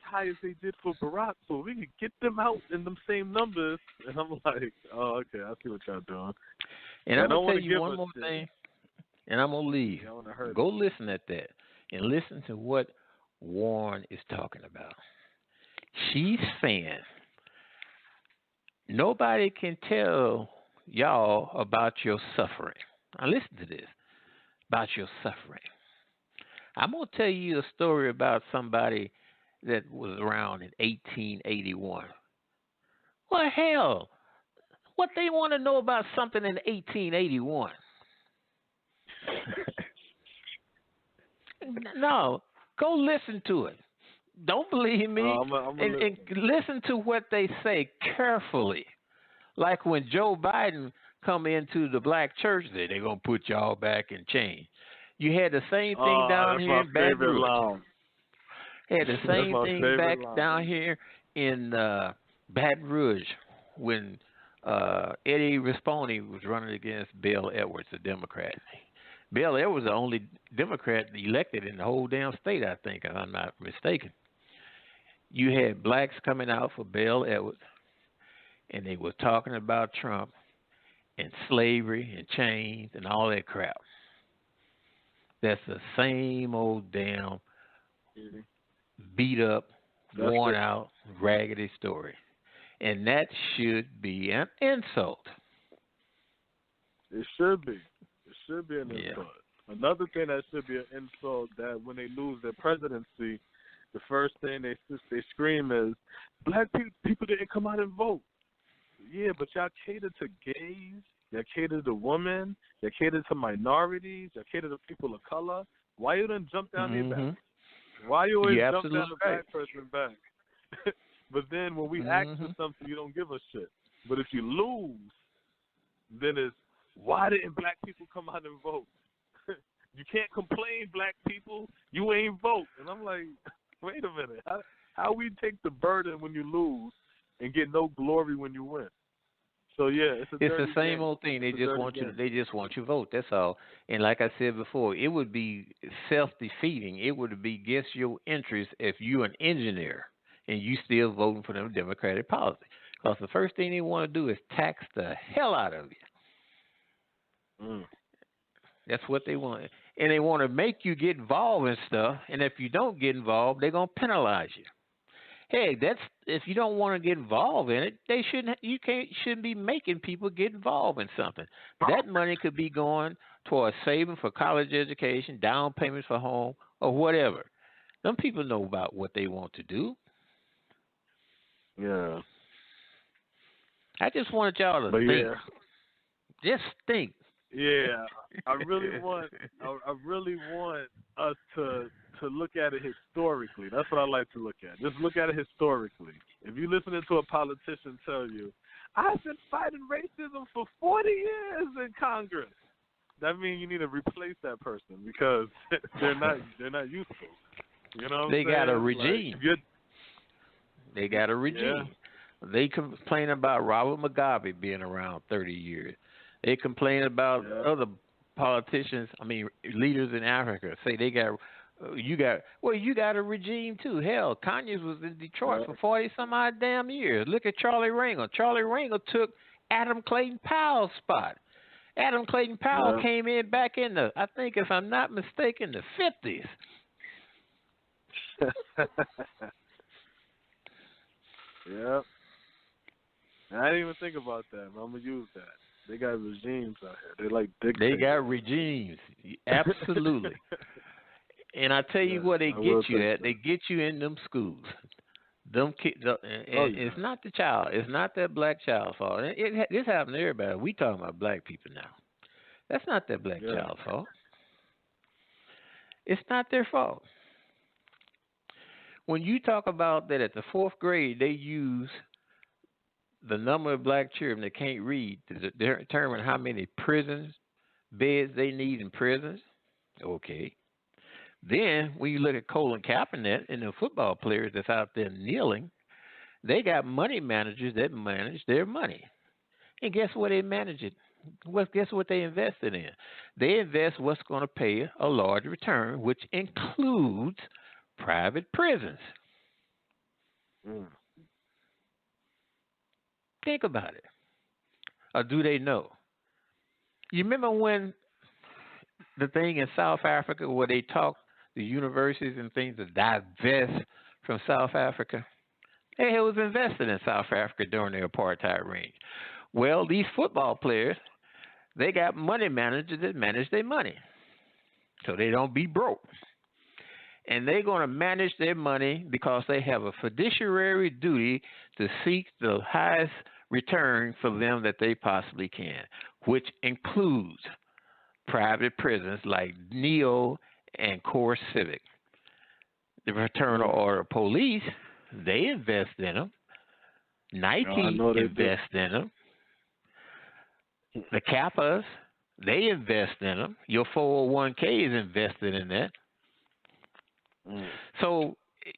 high as they did for Barack, so we can get them out in them same numbers. And I'm like, oh, okay, I see what y'all doing. And I'm gonna tell you one more thing, and I'm gonna leave. Go listen at that, and listen to what Warren is talking about. She's saying nobody can tell y'all about your suffering. Now listen to this, about your suffering. I'm going to tell you a story about somebody that was around in 1881. Well, hell, what they want to know about something in 1881? No, go listen to it. Don't believe me, and listen to what they say carefully. Like when Joe Biden come into the black church, they're going to put y'all back in chains. You had the same thing down here in Baton Rouge. Had the same thing back down here in Baton Rouge when Eddie Rispone was running against Bill Edwards, a Democrat. Bill Edwards was the only Democrat elected in the whole damn state, I think, if I'm not mistaken. You had blacks coming out for Bill Edwards, and they were talking about Trump and slavery and chains and all that crap. That's the same old damn beat up, worn out, raggedy story. And that should be an insult. It should be. It should be an insult. Another thing that should be an insult, that when they lose their presidency, the first thing they scream is, black people didn't come out and vote. Yeah, but y'all cater to gays. Y'all cater to women. Y'all cater to minorities. Y'all cater to people of color. Why you didn't jump down their back? Why you always jump down the black person back? But then when we ask for something, you don't give a shit. But if you lose, then it's, why didn't black people come out and vote? You can't complain, black people. You ain't vote. And I'm like, wait a minute. How we take the burden when you lose and get no glory when you win? So yeah, it's the same old thing. They just want you. They just want you to vote. That's all. And like I said before, it would be self-defeating. It would be against your interest if you're an engineer and you still voting for them Democratic policy. Because the first thing they want to do is tax the hell out of you. That's what they want, and they want to make you get involved in stuff. And if you don't get involved, they're gonna penalize you. Hey, that's if you don't want to get involved in it, they shouldn't. You shouldn't be making people get involved in something. That money could be going towards saving for college education, down payments for home, or whatever. Some people know about what they want to do. Yeah. I just wanted y'all to think. Yeah. Just think. Yeah, I really want us to look at it historically. That's what I like to look at. Just look at it historically. If you're listening to a politician tell you, I've been fighting racism for 40 years in Congress, that means you need to replace that person because they're not useful. You know what I'm saying? They got a regime. They got a regime. Yeah. They complain about Robert Mugabe being around 30 years. They complain about other politicians, leaders in Africa. Say you got a regime too. Hell, Kanye was in Detroit for 40-some-odd damn years. Look at Charlie Rangel. Charlie Rangel took Adam Clayton Powell's spot. Adam Clayton Powell came in back in the, I think if I'm not mistaken, the 50s. Yeah. I didn't even think about that, but I'm going to use that. They got regimes out here. They like dictators. They got regimes. Absolutely. And I tell you where they get you at. They get you in them schools. It's not the child. It's not that black child's fault. This happened to everybody. We talking about black people now. That's not that black child's fault. It's not their fault. When you talk about that at the fourth grade, they use the number of black children that can't read to determine how many prisons beds they need in prisons. Okay. Then when you look at Colin Kaepernick and the football players that's out there kneeling, they got money managers that manage their money. And guess what they manage it? Guess what they invested in? They invest what's going to pay a large return, which includes private prisons. Think about it. Or do they know? You remember when the thing in South Africa where they talked the universities and things to divest from South Africa? They was invested in South Africa during the apartheid reign. Well, these football players, they got money managers that manage their money so they don't be broke. And they're going to manage their money because they have a fiduciary duty to seek the highest return for them that they possibly can, which includes private prisons like Neo and Core Civic. The Fraternal Order Police, they invest in them. Nike invests in them. The Kappas, they invest in them. Your 401k is invested in that. So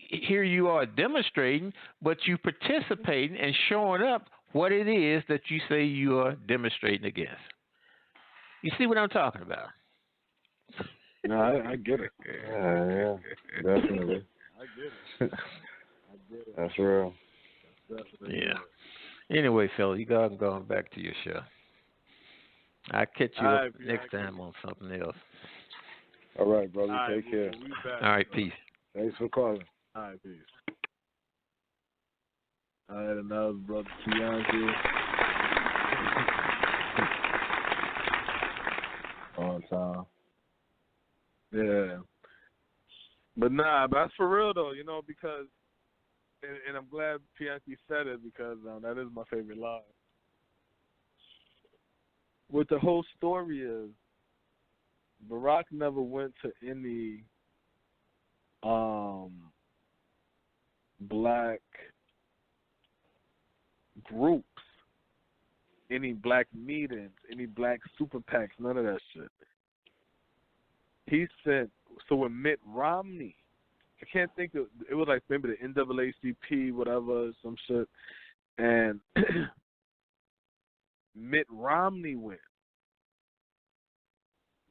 here you are demonstrating, but you participating and showing up what it is that you say you are demonstrating against. You see what I'm talking about? No, I get it. Yeah, definitely. I get it. That's real. Yeah. Anyway, Phil, you go going back to your show. I'll catch you up next time on something else. All right, brother. Take care. All right, peace. Thanks for calling. All right, peace. All right, and that was Brother Tianzi. On time. Yeah. But nah, but that's for real though, because, and I'm glad Pianki said it because that is my favorite line. What the whole story is, Barack never went to any black groups, any black meetings, any black super PACs, none of that shit. He said, so when Mitt Romney, I can't think of, it was like maybe the NAACP, whatever, some shit, and Mitt Romney went.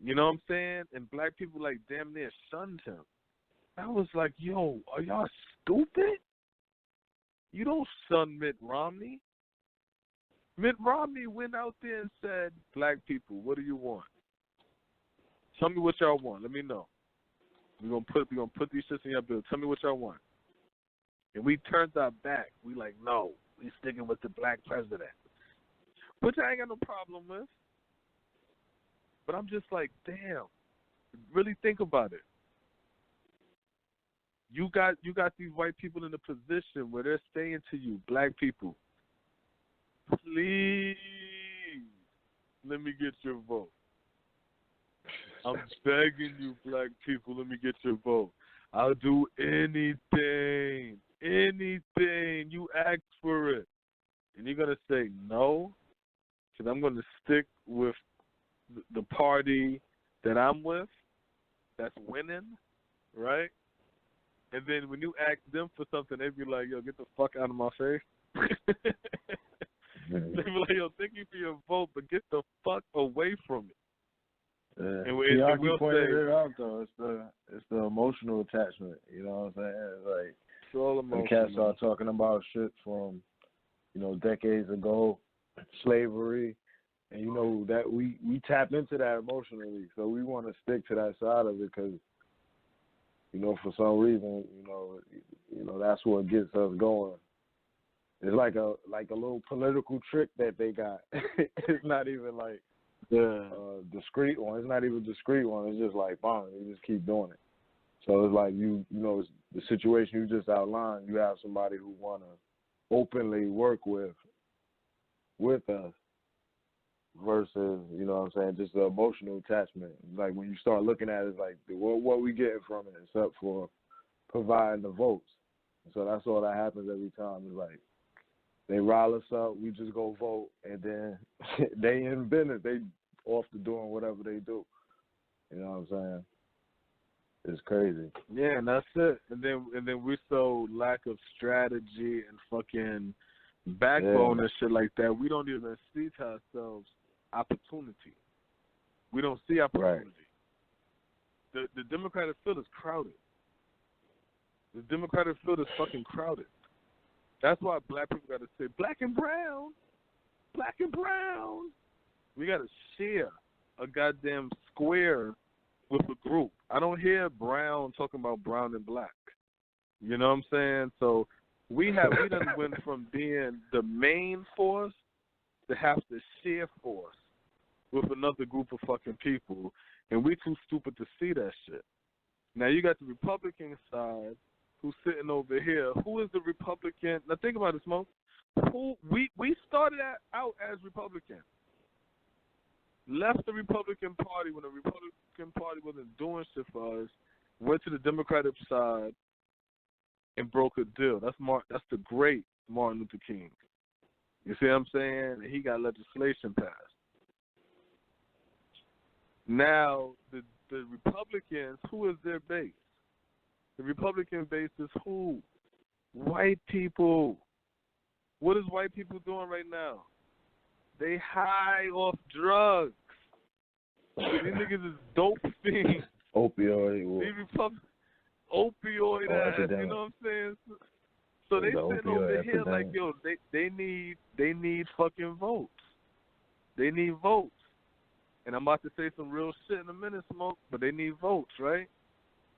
You know what I'm saying? And black people like damn near shunned him. I was like, yo, are y'all stupid? You don't shun Mitt Romney. Mitt Romney went out there and said, black people, what do you want? Tell me what y'all want. Let me know. We're gonna put these shits in your bill. Tell me what y'all want. And we turned our back. We like, no, we sticking with the black president. Which I ain't got no problem with. But I'm just like, damn. Really think about it. You got these white people in a position where they're saying to you, black people, please let me get your vote. I'm begging you, black people, let me get your vote. I'll do anything. You ask for it. And you're going to say no, because I'm going to stick with the party that I'm with that's winning, right? And then when you ask them for something, they be like, yo, get the fuck out of my face. They be like, yo, thank you for your vote, but get the fuck away from it. Yeah. And we'll pointed it out though. It's the emotional attachment. You know what I'm saying? It's like it's all emotional. The cats start talking about shit from, decades ago, slavery, and that we tap into that emotionally. So we want to stick to that side of it because, for some reason, that's what gets us going. It's like a little political trick that they got. It's not even like the discreet one. It's not even a discreet one. It's just like, bomb. You just keep doing it. So it's like you know, it's the situation you just outlined. You have somebody who wanna openly work with us versus, you know what I'm saying, just the emotional attachment. Like when you start looking at it, it's like what we getting from it except for providing the votes. So that's all that happens every time. It's like they rile us up, we just go vote, and then they in business. They off to doing whatever they do. You know what I'm saying? It's crazy. Yeah, and that's it. And then we're so lack of strategy and fucking backbone and shit like that. We don't even see to ourselves opportunity. We don't see opportunity. Right. The Democratic field is crowded. The Democratic field is fucking crowded. That's why black people got to say black and brown, black and brown. We got to share a goddamn square with a group. I don't hear brown talking about brown and black. You know what I'm saying? So we done went from being the main force to have to share force with another group of fucking people, and we too stupid to see that shit. Now you got the Republican side who's sitting over here. Who is the Republican? Now think about it, Smoke. Who we started out as Republicans. Left the Republican Party when the Republican Party wasn't doing shit for us, went to the Democratic side and broke a deal. That's the great Martin Luther King. You see what I'm saying? He got legislation passed. Now the Republicans, who is their base? The Republican base is who? White people. What is white people doing right now? They high off drugs. These niggas is dope fiends. Opioid. Opioid ass. You know what I'm saying? So they sitting over here like, yo, they need fucking votes. They need votes. And I'm about to say some real shit in a minute, Smoke, but they need votes, right?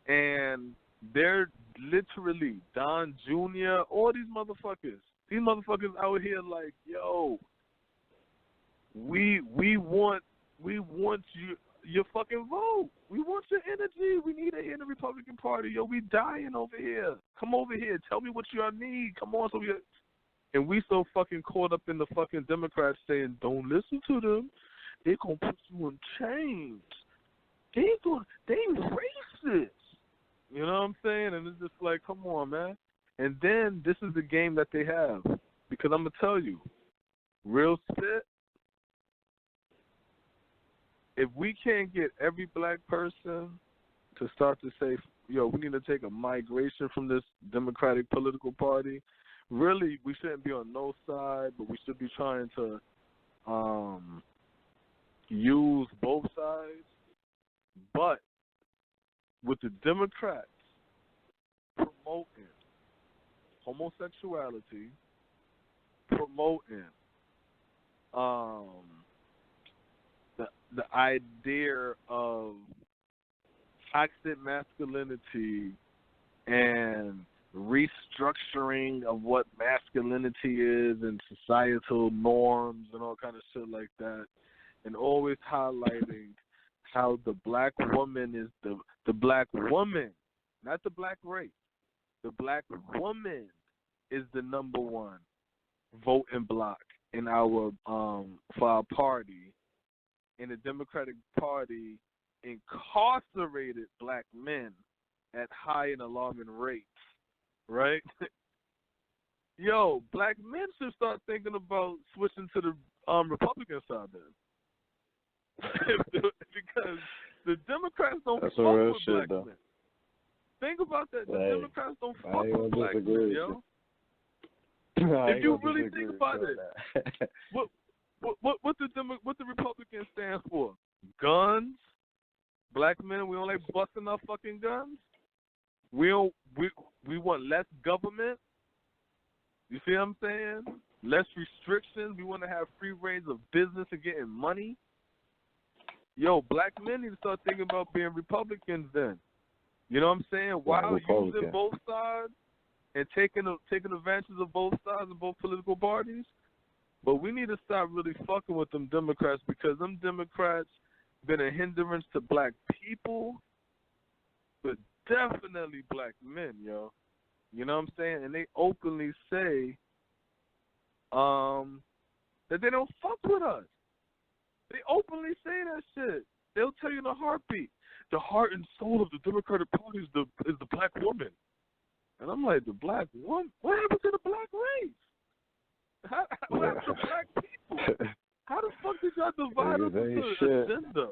And they're literally Don Jr., all these motherfuckers. These motherfuckers out here like, yo, we want your fucking vote. We want your energy. We need it here in the Republican Party. Yo, we dying over here. Come over here. Tell me what y'all need. Come on, and we so fucking caught up in the fucking Democrats saying, don't listen to them. They gonna put you in chains. They racist. You know what I'm saying? And it's just like, come on, man. And then this is the game that they have. Because I'm gonna tell you, real spit, if we can't get every black person to start to say, yo, we need to take a migration from this Democratic political party, really, we shouldn't be on no side, but we should be trying to use both sides. But with the Democrats promoting homosexuality, promoting the idea of toxic masculinity and restructuring of what masculinity is and societal norms and all kind of shit like that, and always highlighting how the black woman is the black woman, not the black race. The black woman is the number one voting block in our for our party. And the Democratic Party incarcerated black men at high and alarming rates, right? Yo, black men should start thinking about switching to the Republican side then. Because the Democrats don't fuck with black men. Think about that. The Democrats don't fuck with black men, yo. If you really think about it, what the Republicans stand for? Guns. Black men, we don't like busting our fucking guns. We want less government. You see what I'm saying? Less restrictions. We want to have free range of business and getting money. Yo, black men need to start thinking about being Republicans then. You know what I'm saying? While using both sides and taking advantage of both sides of both political parties. But we need to stop really fucking with them Democrats, because them Democrats been a hindrance to black people for definitely black men, yo. You know what I'm saying? And they openly say that they don't fuck with us. They openly say that shit. They'll tell you in a heartbeat. The heart and soul of the Democratic Party is the black woman. And I'm like, the black woman? What happened to the black race? What happened to black people? How the fuck did y'all divide us into an agenda?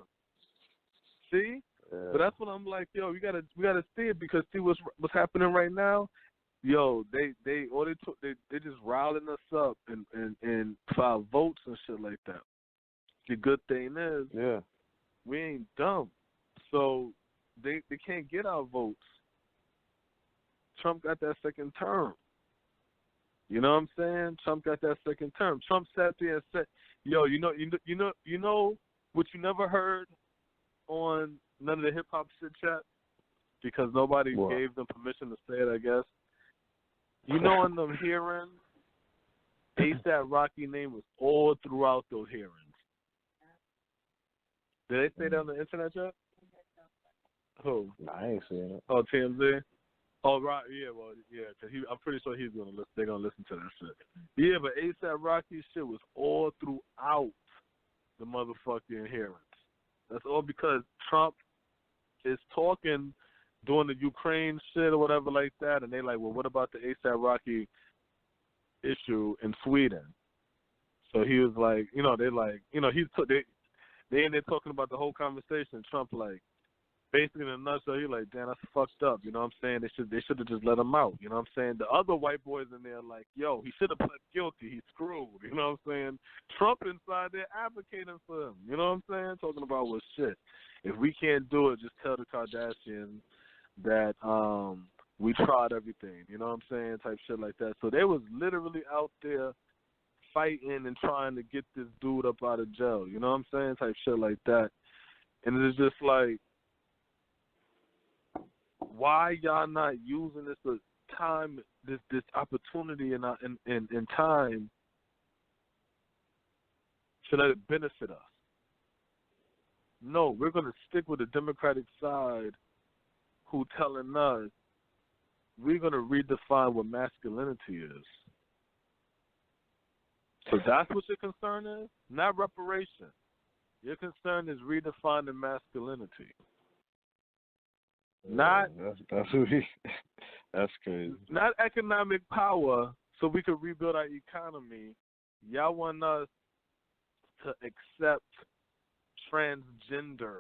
See? Yeah. But that's what I'm like, yo, we gotta see it, because see what's happening right now? Yo, they just riling us up and file votes and shit like that. The good thing is, we ain't dumb. So they can't get our votes. Trump got that second term. You know what I'm saying? Trump got that second term. Trump sat there and said, "Yo, you know what you never heard on none of the hip hop shit chat, because nobody gave them permission to say it, I guess. You know, in them hearings, ASAP Rocky name was all throughout those hearings. Did they say that on the internet yet? Who? I ain't seen it. Oh, TMZ. Oh, right, yeah, well, yeah, because I'm pretty sure he's gonna listen. They're gonna listen to that shit. Yeah, but ASAP Rocky shit was all throughout the motherfucking hearings. That's all because Trump is talking during the Ukraine shit or whatever like that, and they like, well, what about the ASAP Rocky issue in Sweden? So he was like, they like, they in there talking about the whole conversation. Trump like, basically in a nutshell, he like, damn, that's fucked up. You know what I'm saying? They should have just let him out. You know what I'm saying? The other white boys in there like, yo, he should have pled guilty. He's screwed. You know what I'm saying? Trump inside there advocating for him. You know what I'm saying? Talking about, well, shit, if we can't do it, just tell the Kardashians that we tried everything. You know what I'm saying? Type shit like that. So they was literally out there fighting and trying to get this dude up out of jail. You know what I'm saying? Type shit like that. And it's just like, why y'all not using this time, this opportunity and time to let it benefit us? No, we're going to stick with the Democratic side who telling us we're going to redefine what masculinity is. So that's what your concern is? Not reparation. Your concern is redefining masculinity. Not that's crazy. Not economic power, so we could rebuild our economy. Y'all want us to accept transgenders,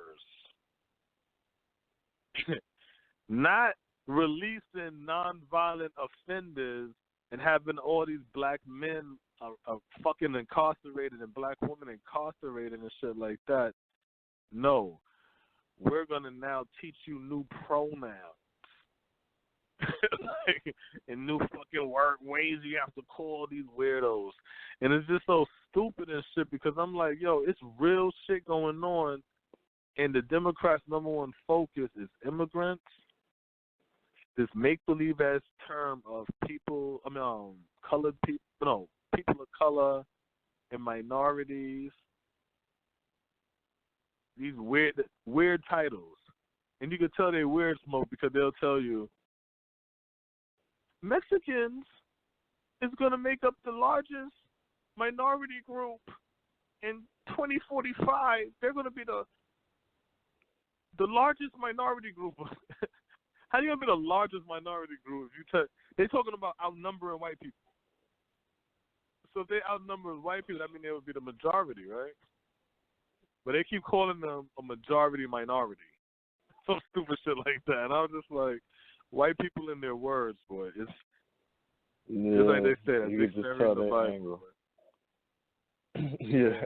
not releasing nonviolent offenders and having all these black men are fucking incarcerated and black women incarcerated and shit like that. No. We're going to now teach you new pronouns and new fucking ways you have to call these weirdos. And it's just so stupid and shit, because I'm like, yo, it's real shit going on, and the Democrats' number one focus is immigrants, this make-believe ass term of colored people, people of color and minorities. These weird titles. And you can tell they weird smoke because they'll tell you Mexicans is going to make up the largest minority group in 2045. They're going to be the largest minority group. How are you going to be the largest minority group if they're talking about outnumbering white people? So if they outnumber white people, that means they would be the majority, right? But they keep calling them a majority minority. Some stupid shit like that. And I was just like, white people in their words, boy. It's like they said. You can just tell that angle. Yeah.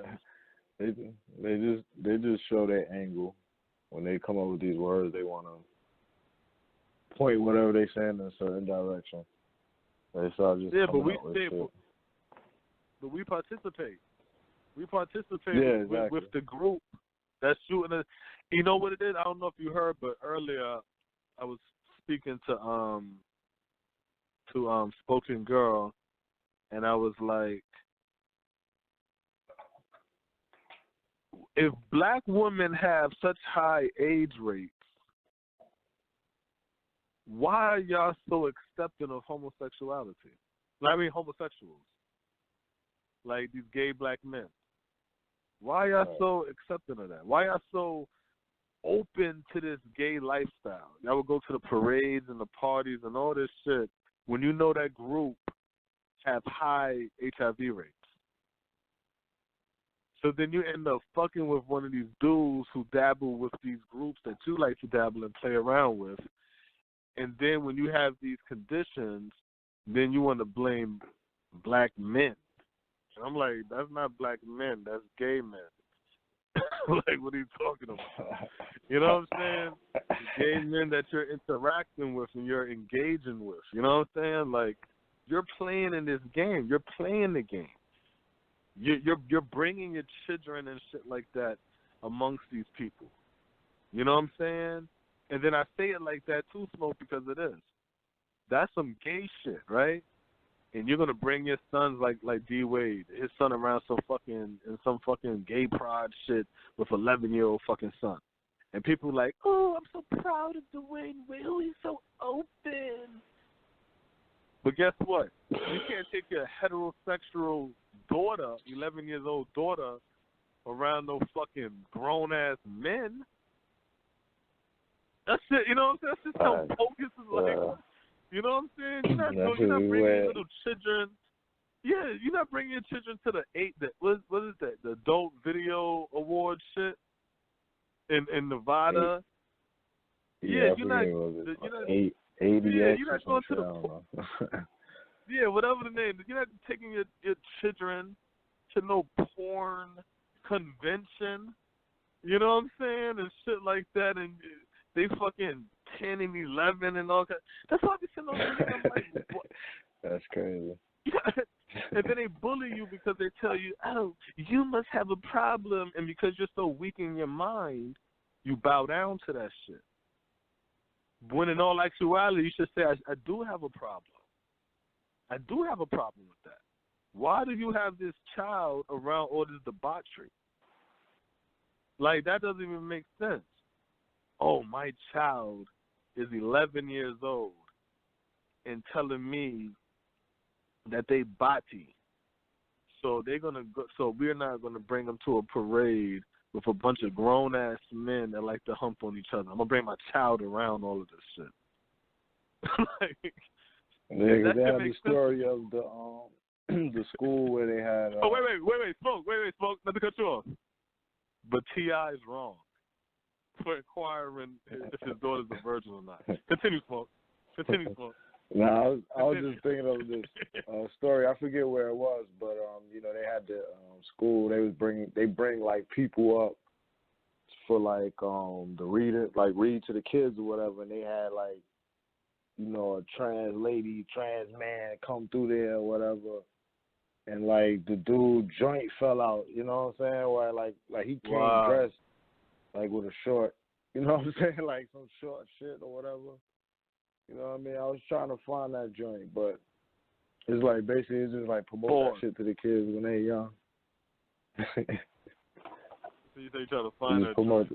They just show that angle. When they come up with these words, they want to point whatever they saying in a certain direction. They start just but we participate. We participate with the group that's shooting us. You know what it is? I don't know if you heard, but earlier I was speaking to Spoken Girl, and I was like, if black women have such high age rates, why are y'all so accepting of homosexuality? I mean, homosexuals, like these gay black men. Why are y'all so accepting of that? Why y'all so open to this gay lifestyle? Y'all would go to the parades and the parties and all this shit when you know that group have high HIV rates. So then you end up fucking with one of these dudes who dabble with these groups that you like to dabble and play around with. And then when you have these conditions, then you want to blame black men. And I'm like, that's not black men, that's gay men. Like, what are you talking about? You know what I'm saying? Gay men that you're interacting with and you're engaging with. You know what I'm saying? Like, you're playing in this game. You're playing the game. You're bringing your children and shit like that amongst these people. You know what I'm saying? And then I say it like that too, Smoke, because it is. That's some gay shit, right? And you're gonna bring your sons like D Wade, his son around some fucking gay pride shit with 11-year-old fucking son, and people like, oh, I'm so proud of Dwayne Wade. Oh, he's so open. But guess what? You can't take your heterosexual daughter, 11-year-old daughter, around no fucking grown ass men. That's it. You know what I'm saying? That's just how bogus is like. You know what I'm saying? You're not bringing your little children. Yeah, you're not bringing your children to what is that? The Adult Video Award shit in Nevada. Yeah, you're not going to the. Yeah, whatever the name. You're not taking your children to no porn convention. You know what I'm saying? And shit like that, and they fucking 10 and 11 and all that. That's why I be sitting on the I'm like, what? That's crazy. And then they bully you because they tell you, oh, you must have a problem. And because you're so weak in your mind, you bow down to that shit. When in all actuality, you should say, I do have a problem. I do have a problem with that. Why do you have this child around all this debauchery? Like, that doesn't even make sense. Oh, my child is 11 years old and telling me that they bati. So they're gonna go. So we're not gonna bring them to a parade with a bunch of grown ass men that like to hump on each other. I'm gonna bring my child around all of this shit. Like, they had the story of the school where they had. Oh wait, Smoke. Not to cut you off, but T.I. is wrong for inquiring if his daughter's a virgin or not. Continue, Smoke. No, I was just thinking of this story. I forget where it was, but they had the school. They bring like people up for like the read to the kids or whatever, and they had like a trans lady, trans man come through there or whatever, and like the dude joint fell out. You know what I'm saying? Where like he came dressed like with a short. You know what I'm saying? Like some short shit or whatever. You know what I mean? I was trying to find that joint, but it's like basically it's just like promote that shit to the kids when they're young. So you say you try to find that joint?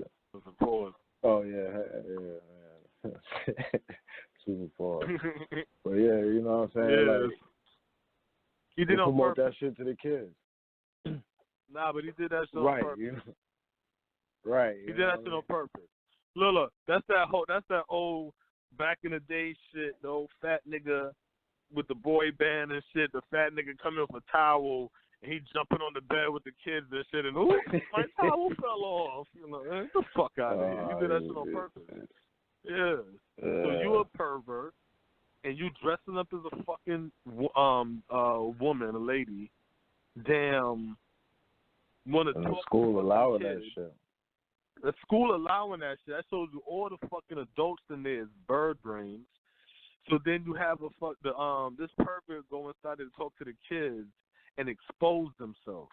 Oh yeah. Super pause. But yeah, you know what I'm saying? Yeah. Like, he did promote that shit to the kids. Nah, but he did that shit on purpose. Right. He did that shit on purpose. Look, that's that old back in the day shit, the old fat nigga with the boy band and shit, the fat nigga coming with a towel and he jumping on the bed with the kids and shit and ooh, my towel fell off. Get the fuck out of here. You did that shit on purpose. Yeah. So you a pervert and you dressing up as a fucking woman, a lady. Damn. Want to talk school allowing that shit. The school allowing that shit. That shows you all the fucking adults in there is bird brains. So then you have this pervert go inside and talk to the kids and expose themselves.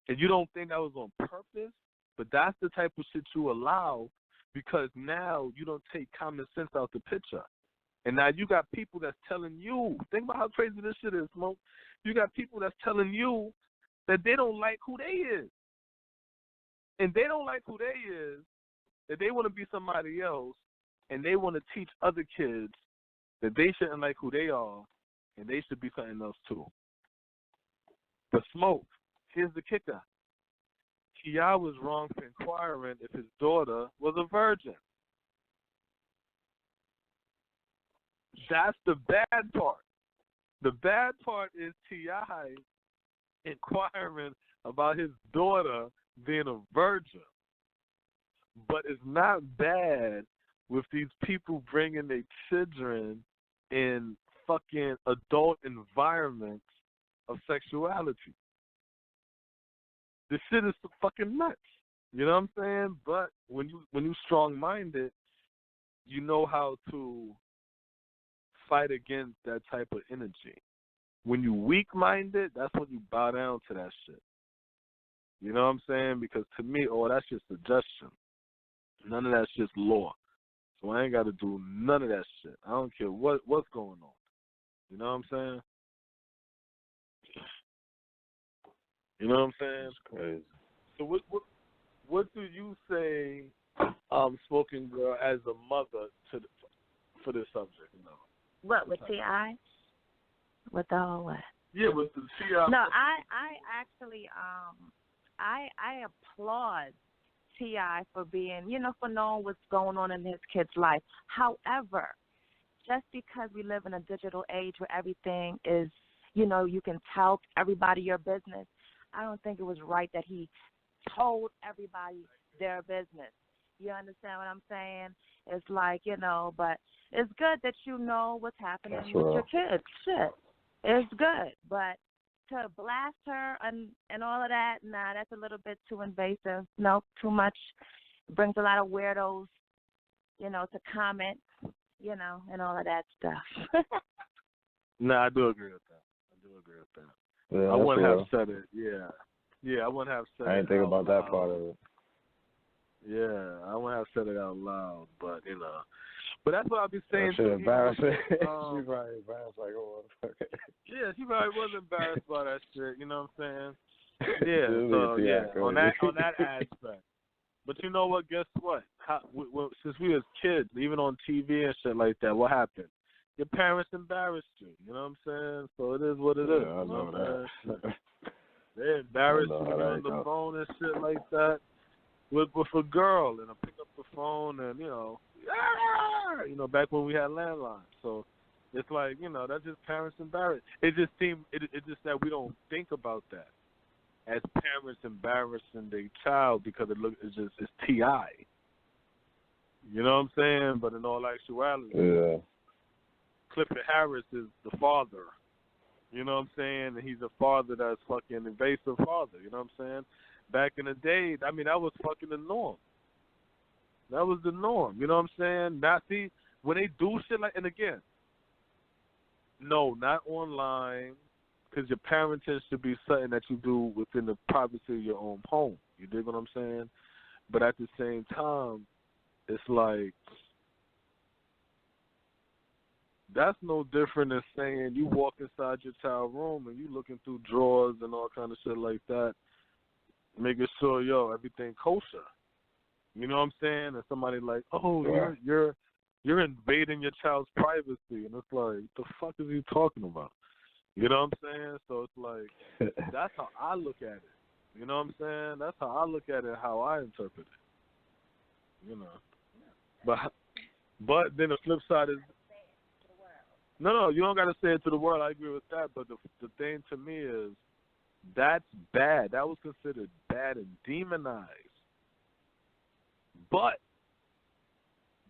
And you don't think that was on purpose, but that's the type of shit you allow because now you don't take common sense out the picture. And now you got people that's telling you, think about how crazy this shit is, Smoke. You got people that's telling you that they don't like who they is. And they don't like who they is, that they want to be somebody else, and they want to teach other kids that they shouldn't like who they are, and they should be something else too. But Smoke, here's the kicker. T.I. was wrong for inquiring if his daughter was a virgin. That's the bad part. The bad part is T.I. inquiring about his daughter being a virgin. But it's not bad with these people bringing their children in fucking adult environments of sexuality. This shit is fucking nuts. You know what I'm saying? But when you strong-minded, you know how to fight against that type of energy. When you weak-minded, that's when you bow down to that shit. You know what I'm saying? Because to me, that's just suggestion. None of that shit's law. So I ain't got to do none of that shit. I don't care what's going on. You know what I'm saying? You know what I'm saying? It's crazy. So what do you say, Smoking Girl, as a mother for this subject? You know? What, with T.I.? With the whole what? Yeah, with the T.I. No, I actually I applaud T.I. for being, for knowing what's going on in his kid's life. However, just because we live in a digital age where everything is, you can tell everybody your business, I don't think it was right that he told everybody their business. You understand what I'm saying? It's like, but it's good that you know what's happening with your kids. Shit. It's good. But to blast her and all of that, nah, that's a little bit too invasive. No, too much. It brings a lot of weirdos, to comment, and all of that stuff. No, I do agree with that. Yeah, I wouldn't real. have said it. Yeah, I wouldn't have said it. I didn't think about that part of it. Yeah, I wouldn't have said it out loud, but But that's what I'll be saying. That shit embarrassing. She probably embarrassed like a motherfucker. Yeah, she probably was embarrassed by that shit. You know what I'm saying? Yeah. So on that aspect. But you know what? Guess what? Since we was kids, even on TV and shit like that, what happened? Your parents embarrassed you. You know what I'm saying? So it is what it is. I know that. They embarrassed you on the phone and shit like that with a girl, and I pick up the phone and back when we had landlines. So it's like that's just parents embarrassed. It just that we don't think about that as parents embarrassing their child because it's T.I. You know what I'm saying? But in all actuality, Clifford Harris is the father. You know what I'm saying? And he's a father that's fucking invasive father. You know what I'm saying? Back in the day, that was fucking the norm. That was the norm. You know what I'm saying? When they do shit like, and again, no, not online, because your parenting should be something that you do within the privacy of your own home. You dig what I'm saying? But at the same time, it's like, that's no different than saying you walk inside your child's room and you looking through drawers and all kind of shit like that, making sure, everything kosher. You know what I'm saying? And somebody like, you're invading your child's privacy, and it's like, the fuck is he talking about? You know what I'm saying? So it's like, that's how I look at it. You know what I'm saying? That's how I look at it, how I interpret it. But then the flip side is, no, you don't got to say it to the world. I agree with that. But the thing to me is, that's bad. That was considered bad and demonized. But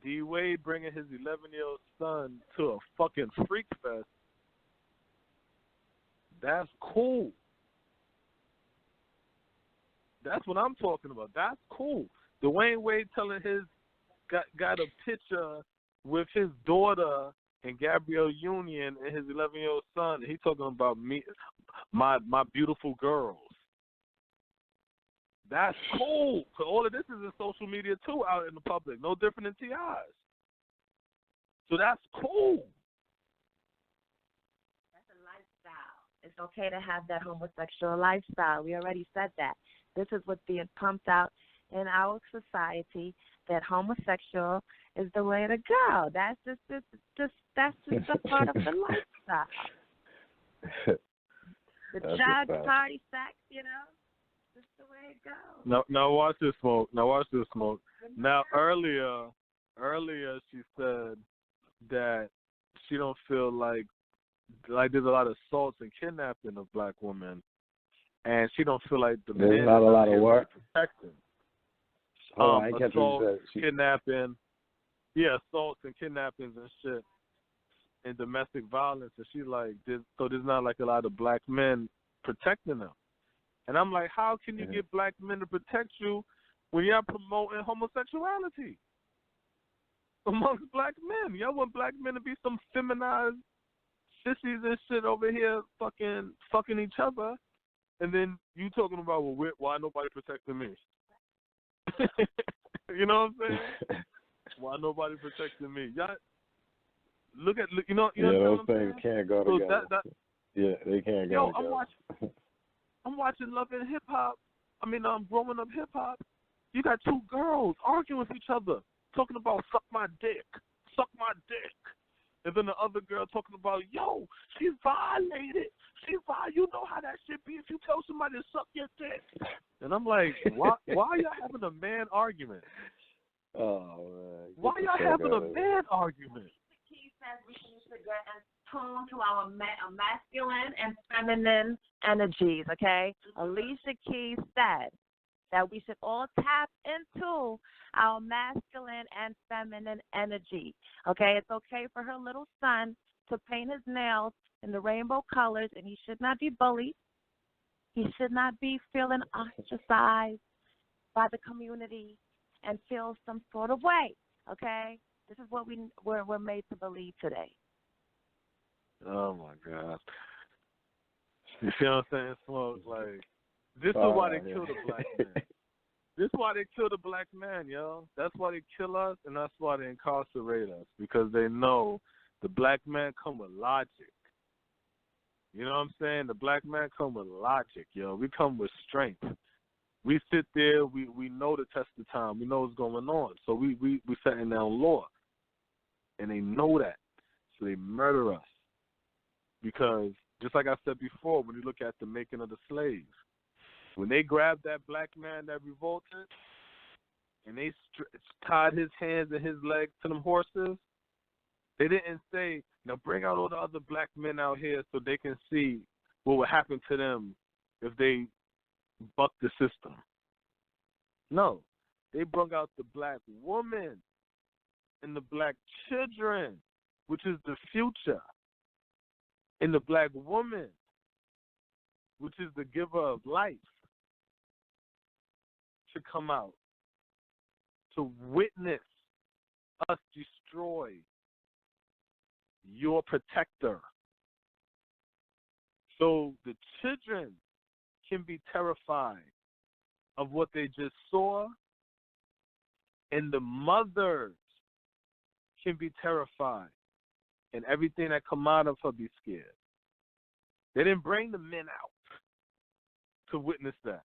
D-Wade bringing his 11-year-old son to a fucking freak fest, that's cool. That's what I'm talking about. That's cool. Dwayne Wade telling got a picture with his daughter and Gabrielle Union and his 11-year-old son. He talking about me, my beautiful girls. That's cool. Cause all of this is in social media too, out in the public. No different than T.I.'s. So that's cool. That's a lifestyle. It's okay to have that homosexual lifestyle. We already said that. This is what's being pumped out in our society. that homosexual is the way to go. That's just a part of the lifestyle. The drugs, party, sex, just the way it goes. Now watch this, Smoke. Now earlier she said that she don't feel like there's a lot of assaults and kidnapping of black women, and she don't feel like there's not a lot of work protecting. Assaults, kidnapping, assaults and kidnappings and shit, and domestic violence, and she's like, there's not like a lot of black men protecting them, and I'm like, how can you get black men to protect you when y'all promoting homosexuality amongst black men? Y'all want black men to be some feminized sissies and shit over here fucking each other, and then you talking about, well, why nobody protecting me? You know what I'm saying? Why nobody protecting me? Y'all look, those things can't go together. They can't go together. I'm watching Love and Hip Hop. Growing Up Hip Hop. You got two girls arguing with each other, talking about suck my dick. And then the other girl talking about, yo, she violated. You know how that shit be if you tell somebody to suck your dick. And I'm like, why are y'all having a man argument? Oh, man. Why y'all having a man argument? He says we need to get in tune to our masculine and feminine energies, okay? Alicia Keys said that we should all tap into our masculine and feminine energy, okay? It's okay for her little son to paint his nails in the rainbow colors, and he should not be bullied. He should not be feeling ostracized by the community and feel some sort of way, okay? This is what we're made to believe today. Oh, my God. You see what I'm saying, Smoke? Like, this is why they kill the black man. This is why they kill the black man, yo. That's why they kill us, and that's why they incarcerate us, because they know the black man come with logic. You know what I'm saying? The black man come with logic, yo. We come with strength. We sit there, we know the test of time. We know what's going on. So we setting down law. And they know that. So they murder us. Because, just like I said before, when you look at the making of the slaves, when they grabbed that black man that revolted, and they tied his hands and his legs to them horses, they didn't say, now bring out all the other black men out here so they can see what would happen to them if they buck the system. No, they brought out the black woman and the black children, which is the future, and the black woman, which is the giver of life, to come out to witness us destroy your protector. So the children can be terrified of what they just saw, and the mothers can be terrified, and everything that come out of her be scared. They didn't bring the men out to witness that.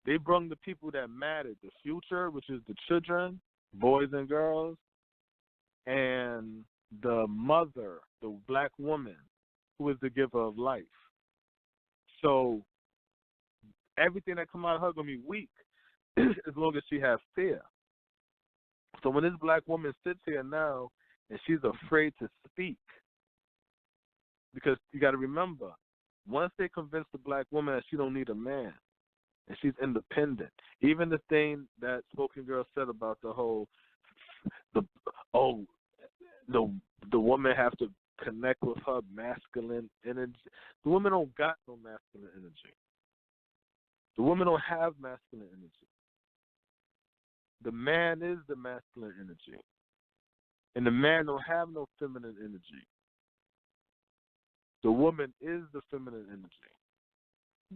They brought the people that mattered, the future, which is the children, boys and girls, and the mother, the black woman, who is the giver of life. So everything that come out of her going to be weak as long as she has fear. So when this black woman sits here now and she's afraid to speak, because you got to remember, once they convince the black woman that she don't need a man and she's independent, even the thing that Spoken Girl said about the whole, the woman have to connect with her masculine energy. The woman don't got no masculine energy. The woman don't have masculine energy. The man is the masculine energy. And the man don't have no feminine energy. The woman is the feminine energy.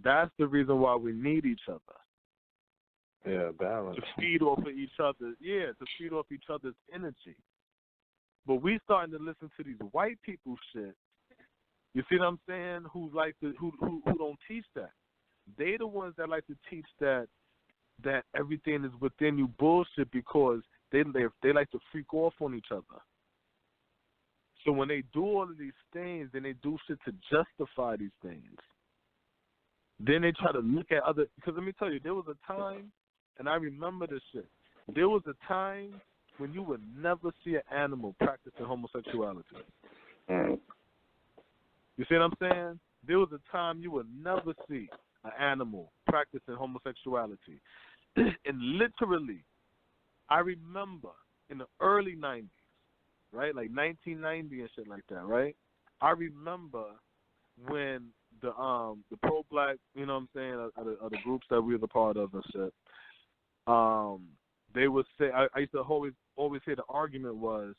That's the reason why we need each other. Yeah, balance. To feed off of each other. Yeah, to feed off each other's energy. But we starting to listen to these white people shit. You see what I'm saying? Who don't teach that. They the ones that like to teach that that everything is within you bullshit because they like to freak off on each other. So when they do all of these things, then they do shit to justify these things. Then they try to look at other, because let me tell you, there was a time, and I remember this shit. There was a time when you would never see an animal practicing homosexuality. Mm. You see what I'm saying? There was a time you would never see an animal practicing homosexuality. And literally, I remember in the early 90s, right? Like 1990 and shit like that, right? I remember when the pro-black, you know what I'm saying, of the groups that we were a part of and shit, they would say, I used to always hear the argument was,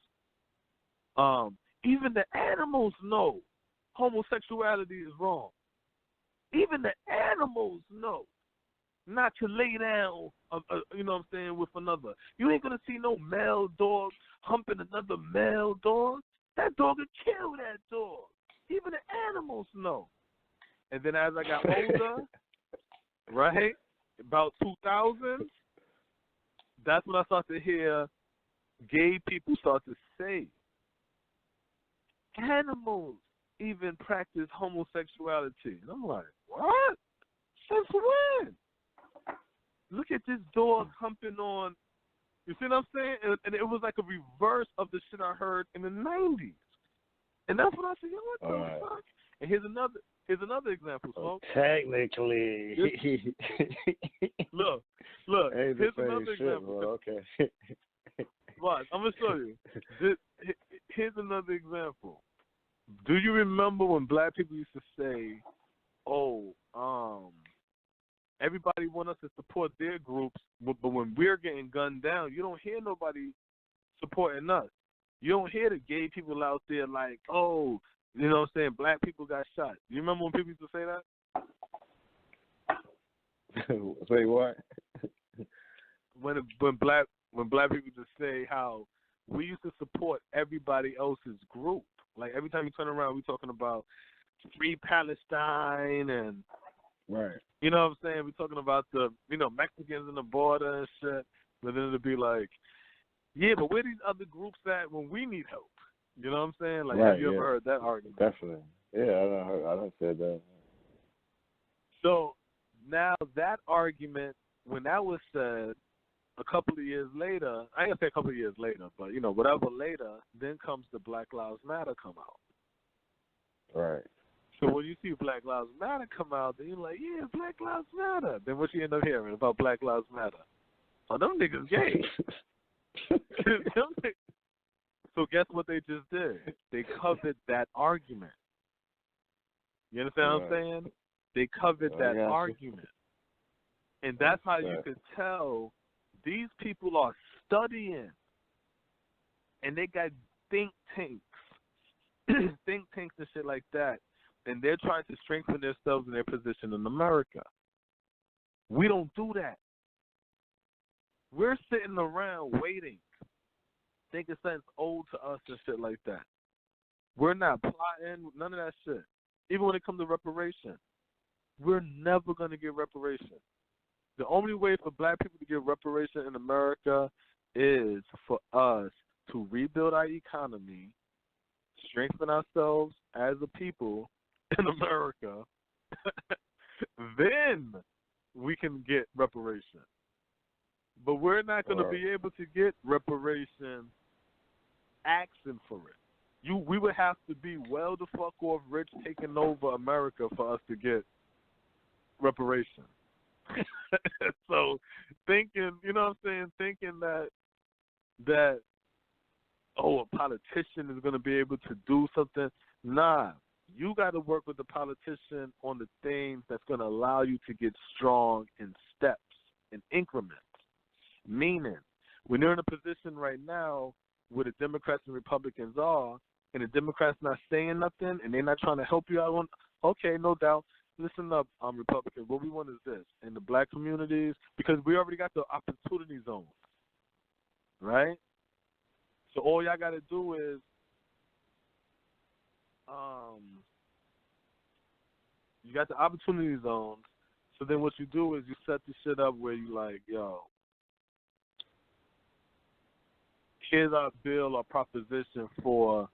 even the animals know homosexuality is wrong. Even the animals know not to lay down, you know what I'm saying, with another. You ain't going to see no male dog humping another male dog. That dog would kill that dog. Even the animals know. And then as I got older, right, about 2000, that's when I started to hear gay people start to say, animals even practice homosexuality. And I'm like, what? Since when? Look at this dog humping on, you see what I'm saying? And it was like a reverse of the shit I heard in the 90s. And that's when I said, yo, what the fuck? And here's another example, Smoke. Technically. Look, here's another example. Well, okay. Watch, I'm going to show you. Here's another example. Do you remember when black people used to say, everybody want us to support their groups, but when we're getting gunned down, you don't hear nobody supporting us. You don't hear the gay people out there like, oh, you know what I'm saying, black people got shot. You remember when people used to say that? Say what? When black people just say how we used to support everybody else's group. Like every time you turn around, we talking about free Palestine and right. You know what I'm saying? We're talking about the, Mexicans in the border and shit. But then it'll be like, yeah, but where these other groups at when we need help? You know what I'm saying? Like, right, have you ever heard that argument? Definitely. Yeah, I done said that. So now that argument, when that was said a couple of years later, I ain't gonna say a couple of years later, but whatever later, then comes the Black Lives Matter come out. Right. So when you see Black Lives Matter come out, then you're like, yeah, Black Lives Matter. Then what you end up hearing about Black Lives Matter? Oh, them niggas gay. So guess what they just did? They covered that argument. You understand what I'm saying? They covered that argument. And that's how you could tell these people are studying. And they got think tanks. Think tanks and shit like that. And they're trying to strengthen themselves in their position in America. We don't do that. We're sitting around waiting, thinking something's owed to us and shit like that. We're not plotting, none of that shit. Even when it comes to reparation, we're never going to get reparation. The only way for black people to get reparation in America is for us to rebuild our economy, strengthen ourselves as a people in America, then we can get reparation. But we're not going to be able to get reparation asking for it. We would have to be well the fuck off rich taking over America for us to get reparation. So thinking, you know what I'm saying, thinking that a politician is going to be able to do something. Nah, you got to work with the politician on the things that's going to allow you to get strong in steps, in increments. Meaning, when you're in a position right now where the Democrats and Republicans are, and the Democrats not saying nothing, and they're not trying to help you out on, okay, no doubt, listen up, Republicans, what we want is this, in the black communities, because we already got the opportunity zones, right? So all y'all got to do is, you got the opportunity zones, So then what you do is you set the shit up where you like, yo, here's our bill or proposition for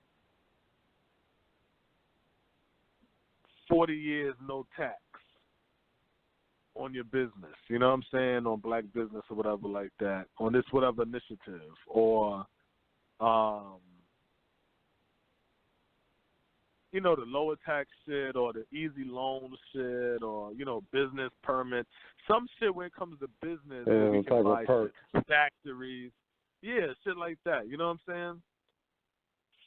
40 years no tax on your business. You know what I'm saying? On black business or whatever like that. On this whatever initiative. Or, you know, the lower tax shit or the easy loan shit or, you know, business permit. Some shit when it comes to business, Yeah, we can buy perk. shit, factories. Yeah, shit like that. You know what I'm saying?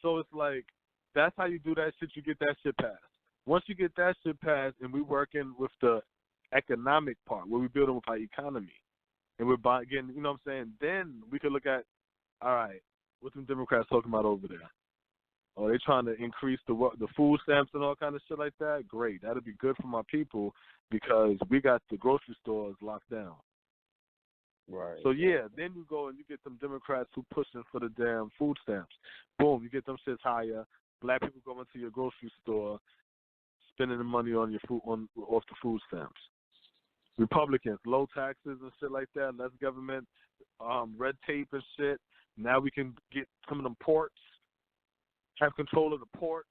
So it's like, that's how you do that shit. You get that shit passed. Once you get that shit passed and we working with the economic part, where we building with our economy, and we're buying, again, you know what I'm saying, then we could look at, all right, what some Democrats talking about over there? Oh, they trying to increase the food stamps and all kind of shit like that? Great. That'll be good for my people because we got the grocery stores locked down. Right. So, yeah, then you go and you get them Democrats who pushing for the damn food stamps. Boom, you get them shits higher. Black people going to your grocery store, spending the money on your food off the food stamps. Republicans, low taxes and shit like that, less government, red tape and shit. Now we can get some of them ports, have control of the ports,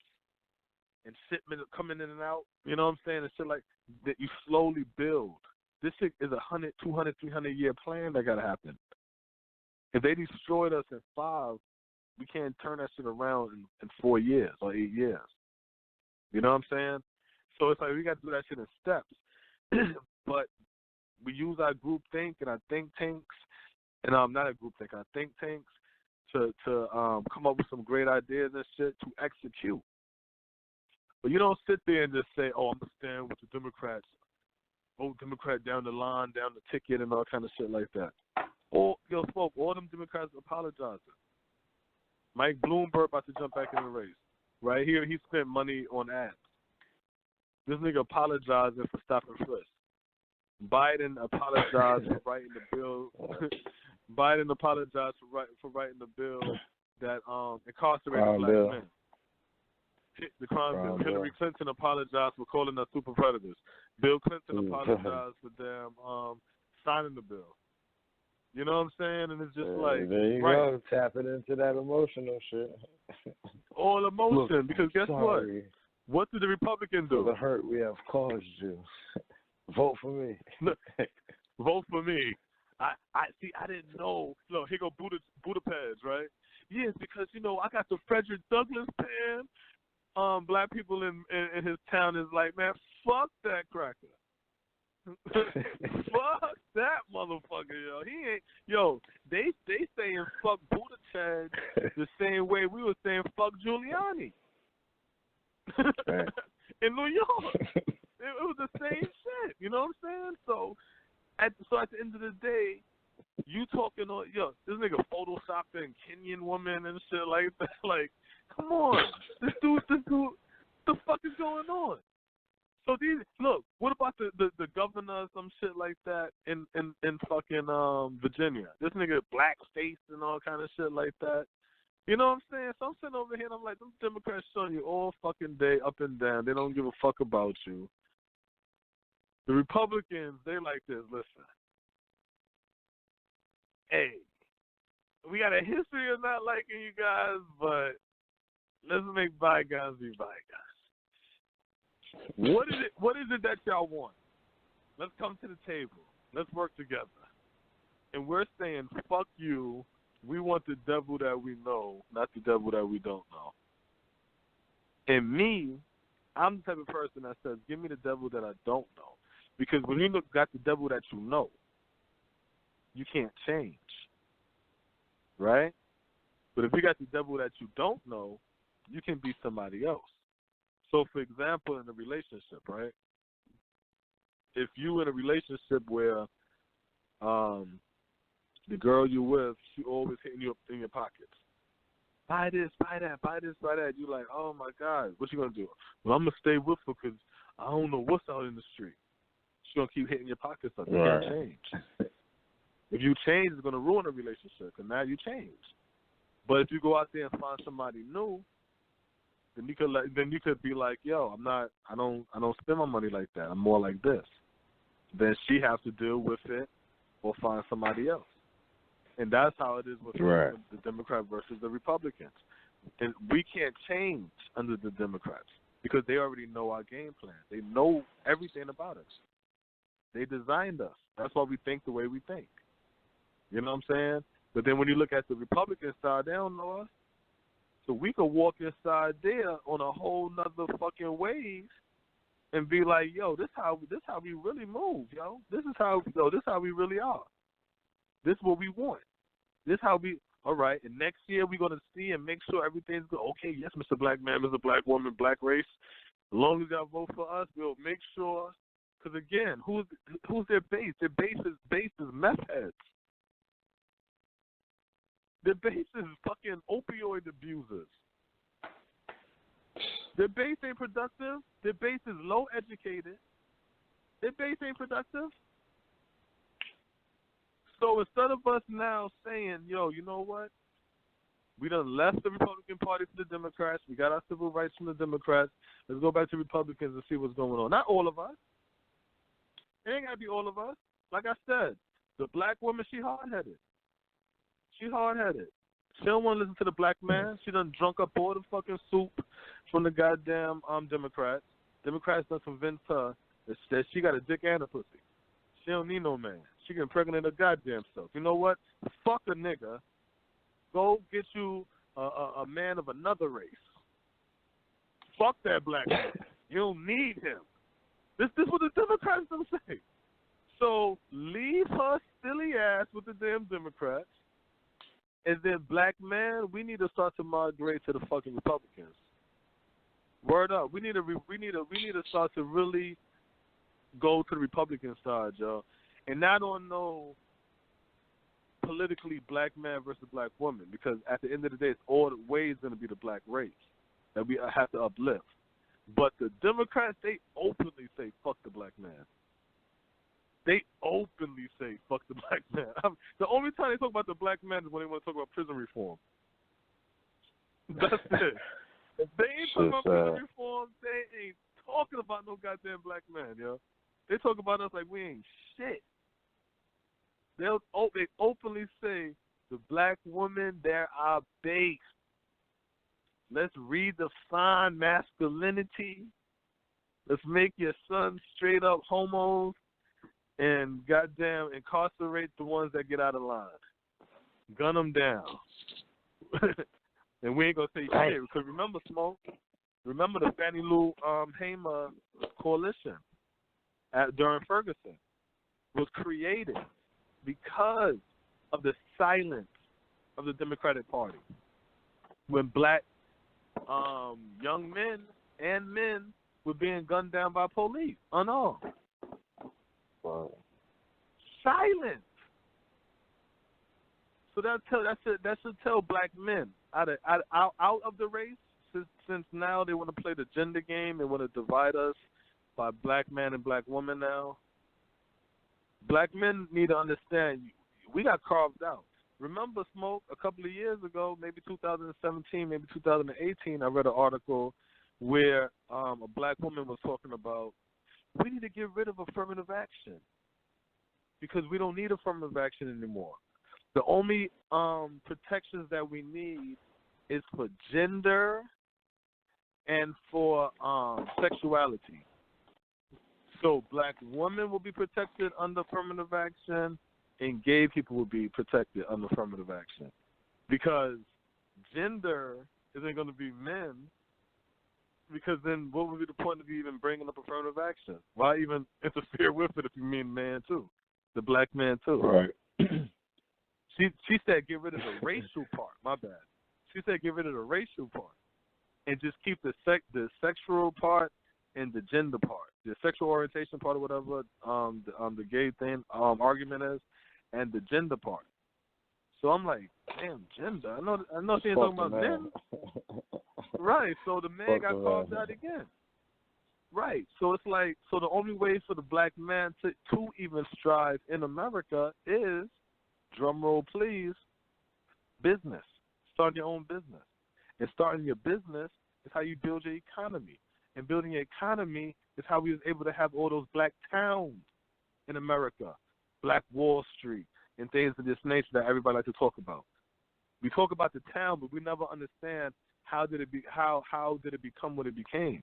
and shipment coming in and out. You know what I'm saying? And shit like that. You slowly build. This shit is 100, 200, 300-year plan that got to happen. If they destroyed us in 5, we can't turn that shit around in 4 years or 8 years. You know what I'm saying? So it's like we got to do that shit in steps. But we use our group think and our think tanks, and not a group think, our think tanks to come up with some great ideas and shit to execute. But you don't sit there and just say, oh, I'm going to stand with the Democrats, vote Democrat down the line, down the ticket, and all kind of shit like that. All them Democrats apologizing. Mike Bloomberg about to jump back in the race. Right here, he spent money on ads. This nigga apologizing for stopping frisk. Biden apologized for writing the bill. Biden apologized for writing the bill that incarcerated black men. The crime bill. Hillary Clinton apologized for calling us super predators. Bill Clinton apologized for them signing the bill. You know what I'm saying? And it's just like, there you go, tapping into that emotional shit. All emotion, Look, because guess sorry. What did the Republicans do? For the hurt we have caused you. Vote for me. Vote for me. I see. I didn't know. Look, here go Budapest, right? Yes, because you know I got the Frederick Douglass pen. Black people in his town is like, man, fuck that cracker. Fuck that motherfucker, yo. He ain't. Yo, they saying fuck Budapest the same way we were saying fuck Giuliani in New York. It was the same shit. You know what I'm saying? So at the end of the day, you talking on this nigga photoshopping Kenyan woman and shit like that. Like, come on, this dude, the fuck is going on? So what about the governor or some shit like that in fucking Virginia? This nigga blackface and all kind of shit like that. You know what I'm saying? So I'm sitting over here and I'm like, them Democrats showing you all fucking day up and down. They don't give a fuck about you. The Republicans, they like this. Listen, hey, we got a history of not liking you guys, but let's make bygones be bygones. What is it that y'all want? Let's come to the table. Let's work together. And we're saying, fuck you. We want the devil that we know, not the devil that we don't know. And me, I'm the type of person that says, give me the devil that I don't know. Because when you got the devil that you know, you can't change. Right? But if you got the devil that you don't know, you can be somebody else. So, for example, in a relationship, right? If you in a relationship where the girl you with, she always hitting you up in your pockets. Buy this, buy that, buy this, buy that. You like, oh, my God, what you going to do? Well, I'm going to stay with her because I don't know what's out in the street. She's going to keep hitting your pockets up. You can't change. If you change, it's going to ruin a relationship, and now you change. But if you go out there and find somebody new, then you could be like, yo, I don't spend my money like that. I'm more like this. then she has to deal with it or find somebody else. And that's how it is with Right. the Democrat versus the Republicans. And we can't change under the Democrats because they already know our game plan. They know everything about us. They designed us. That's why we think the way we think. You know what I'm saying? But then when you look at the Republican side, they don't know us. So we could walk inside there on a whole nother fucking wave and be like, yo, this how we really move, yo. This is how we really are. This is what we want. This how we all right, and next year we're gonna see and make sure everything's good. Okay, yes, Mr. Black Man, Mr. Black Woman, Black Race. As long as y'all vote for us, we'll make sure. Because again, who's their base? Their base is meth heads. Their base is fucking opioid abusers. Their base ain't productive. Their base is low educated. Their base ain't productive. So instead of us now saying, yo, you know what? We done left the Republican Party for the Democrats. We got our civil rights from the Democrats. Let's go back to Republicans and see what's going on. Not all of us. It ain't got to be all of us. Like I said, the black woman, she hard-headed. She hard-headed. She don't want to listen to the black man. She done drunk up all the fucking soup from the goddamn Democrats. Democrats done convinced her that she got a dick and a pussy. She don't need no man. She can impregnate her goddamn self. You know what? Fuck a nigga. Go get you a man of another race. Fuck that black man. You don't need him. This what the Democrats don't say. So leave her silly ass with the damn Democrats. And then black man, we need to start to migrate to the fucking Republicans. Word up. We need to start to really go to the Republican side, y'all. And not on no politically black man versus black woman, because at the end of the day, it's always going to be the black race that we have to uplift. But the Democrats, they openly say, fuck the black man. They openly say, fuck the black man. The only time they talk about the black man is when they want to talk about prison reform. That's it. If they ain't talking about prison reform, they ain't talking about no goddamn black man, yo. They talk about us like we ain't shit. They openly say, the black women, they're our base. Let's redefine masculinity. Let's make your sons straight up homos and goddamn incarcerate the ones that get out of line. Gun them down. And we ain't going to say shit. Because remember, Smoke, remember the Fannie Lou Hamer coalition during Ferguson was created because of the silence of the Democratic Party. When black young men and men were being gunned down by police, unarmed. Wow. Silence. So that should tell black men out of the race, since now they want to play the gender game, they want to divide us by black man and black woman now. Black men need to understand we got carved out. Remember, Smoke, a couple of years ago, maybe 2017, maybe 2018, I read an article where a black woman was talking about we need to get rid of affirmative action because we don't need affirmative action anymore. The only protections that we need is for gender and for sexuality. So black women will be protected under affirmative action, and gay people will be protected under affirmative action. Because gender isn't going to be men, because then what would be the point of you even bringing up affirmative action? Why even interfere with it if you mean man too, the black man too? Right. She said get rid of the racial part. My bad. She said get rid of the racial part and just keep the sexual part and the gender part, the sexual orientation part or whatever the gay thing argument is, and the gender part. So I'm like, damn, gender. I know she ain't talking about men. Right. So the man got carved out again. Right. So it's like, so the only way for the black man to even strive in America is, drum roll please, business. Start your own business. And starting your business is how you build your economy. And building your economy is how we was able to have all those black towns in America, Black Wall Street, and things of this nature that everybody likes to talk about. We talk about the town, but we never understand how did it become what it became.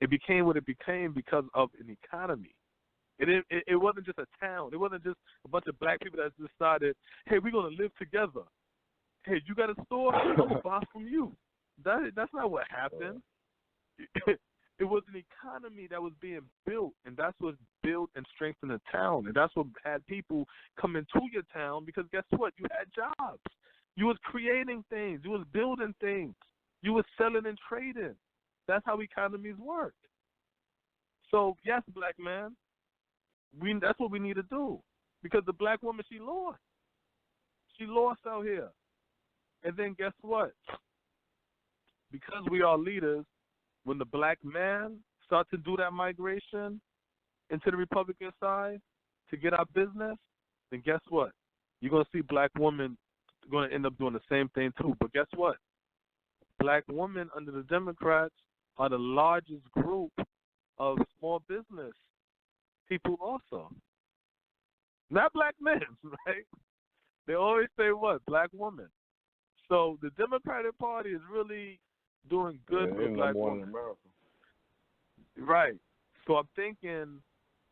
It became what it became because of an economy. It wasn't just a town. It wasn't just a bunch of black people that decided, hey, we're gonna live together. Hey, you got a store? I'm gonna buy from you. That's not what happened. It was an economy that was being built, and that's what built and strengthened the town. And that's what had people come into your town because guess what? You had jobs. You was creating things. You was building things. You was selling and trading. That's how economies work. So, yes, black man, that's what we need to do. Because the black woman, she lost. She lost out here. And then guess what? Because we are leaders, when the black man starts to do that migration into the Republican side to get our business, then guess what? You're going to see black women going to end up doing the same thing too. But guess what? Black women under the Democrats are the largest group of small business people also. Not black men, right? They always say what? Black women. So the Democratic Party is really doing good for black women. Right. So I'm thinking,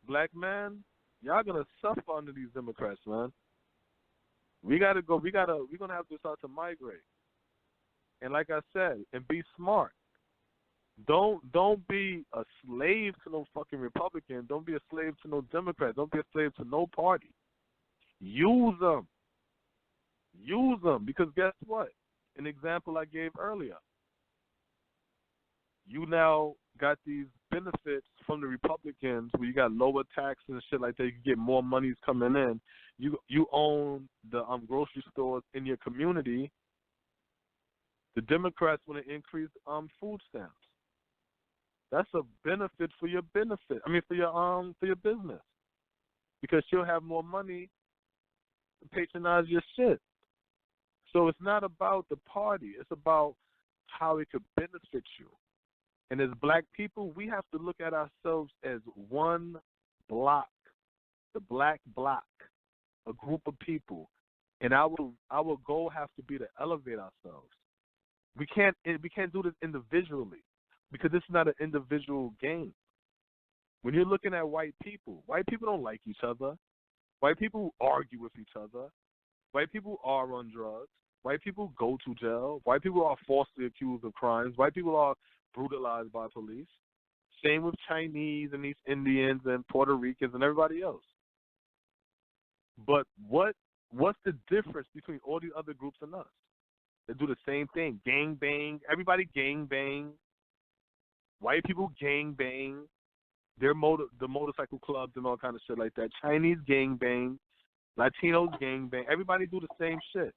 black men, y'all gonna suffer under these Democrats, man. We're gonna have to start to migrate. And like I said, and be smart. Don't be a slave to no fucking Republican. Don't be a slave to no Democrat. Don't be a slave to no party. Use them. Use them. Because guess what? An example I gave earlier. You now got these benefits from the Republicans where you got lower taxes and shit like that. You can get more monies coming in. You own the grocery stores in your community. The Democrats want to increase food stamps. That's a benefit for your benefit. I mean for your business. Because you'll have more money to patronize your shit. So it's not about the party. It's about how it could benefit you. And as black people, we have to look at ourselves as one block, the black block, a group of people. And our goal has to be to elevate ourselves. We can't do this individually because this is not an individual game. When you're looking at white people don't like each other. White people argue with each other. White people are on drugs. White people go to jail. White people are falsely accused of crimes. White people are brutalized by police. Same with Chinese and these Indians and Puerto Ricans and everybody else. But what's the difference between all these other groups and us? They do the same thing. Gang bang. Everybody gang bang. White people gang bang. The motorcycle clubs and all kind of shit like that. Chinese gang bang. Latinos gang bang. Everybody do the same shit.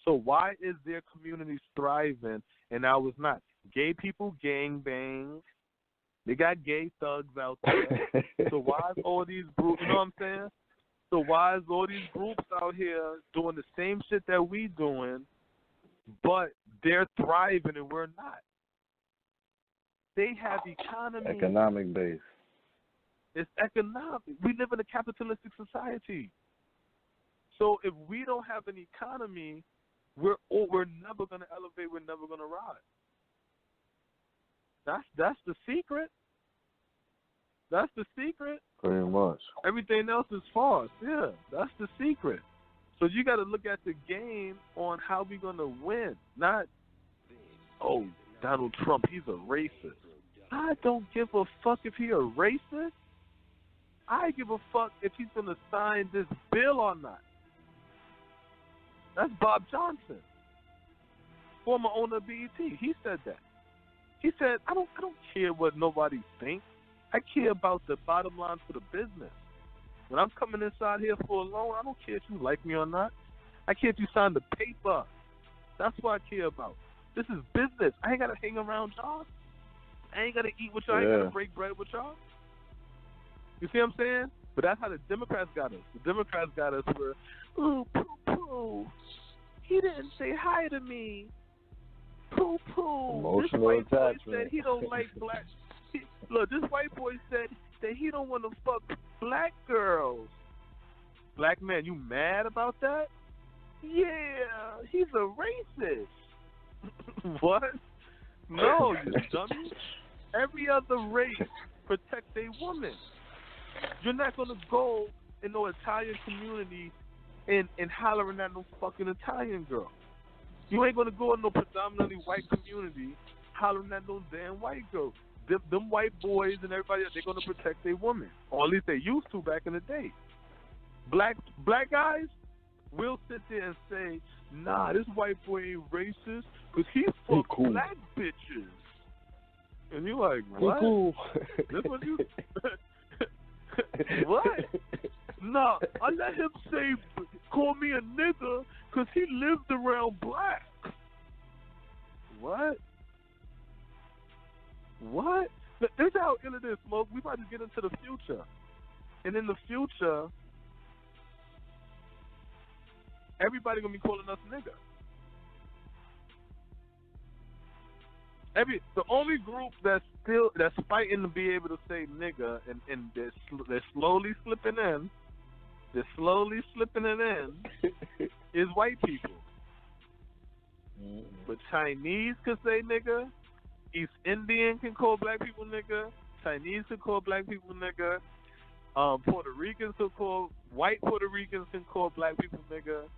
So why is their communities thriving and ours not? Gay people gang bang. They got gay thugs out there. So why is all these groups, you know what I'm saying? So why is all these groups out here doing the same shit that we doing, but they're thriving and we're not? They have economy. Economic base. It's economic. We live in a capitalistic society. So if we don't have an economy, we're never going to elevate. We're never going to rise. That's the secret. That's the secret. Pretty much. Everything else is false. Yeah, that's the secret. So you got to look at the game on how we're going to win. Not, oh, Donald Trump, he's a racist. I don't give a fuck if he's a racist. I give a fuck if he's going to sign this bill or not. That's Bob Johnson, former owner of BET. He said that. He said, I don't care what nobody thinks. I care about the bottom line for the business. When I'm coming inside here for a loan, I don't care if you like me or not. I care if you sign the paper. That's what I care about. This is business. I ain't got to hang around y'all. I ain't got to eat with y'all. I ain't got to break bread with y'all. You see what I'm saying? But that's how the Democrats got us. The Democrats got us where, ooh, poo-poo. He didn't say hi to me. Poo-poo. Emotional this white attachment. boy said he don't like black. Look, this white boy said that he don't want to fuck black girls. Black man, you mad about that? Yeah, he's a racist. What? No, you dummy. Every other race protects a woman. You're not gonna go in no Italian community and hollering at no fucking Italian girl. You ain't gonna go in no predominantly white community hollering at no damn white girl. Them white boys and everybody else, they're gonna protect their woman, or at least they used to back in the day. Black guys will sit there and say, "Nah, this white boy ain't racist because he fuck cool. black bitches." And you like, what? Cool. This what you? What? Nah, I let him call me a nigga because he lived around black. What? What? This is how ill it is, Smoke. We about to get into the future. And in the future, everybody gonna be calling us nigga. The only group that's fighting to be able to say nigga and they're slowly slipping in. They're slowly slipping it in. Is white people. But Chinese can say nigga. East Indian can call black people nigga. Chinese can call black people nigga. Puerto Ricans can call white Puerto Ricans can call black people nigga.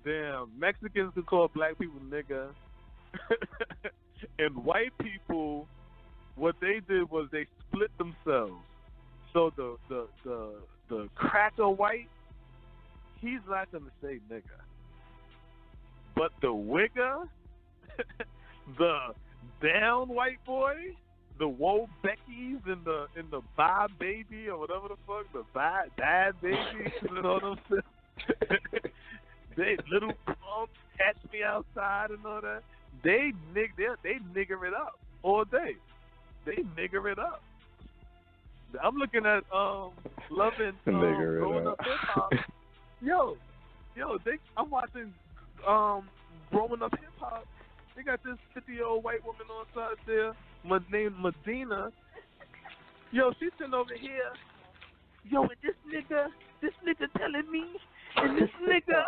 Damn, Mexicans can call black people nigga. And white people, what they did was they split themselves. So the cracker white, he's not gonna say nigga. But the wigger, the down white boy, the woe Beckies and the bye baby or whatever the fuck, the bad baby, you know what I'm saying? They little punks catch me outside and all that. They nigger it up all day. They nigger it up. I'm looking at loving growing up hip hop. Yo, I'm watching growing up hip hop. They got this 50-year-old white woman on side there, named Medina. Yo, she's sitting over here. Yo, and this nigga telling me, and this nigga.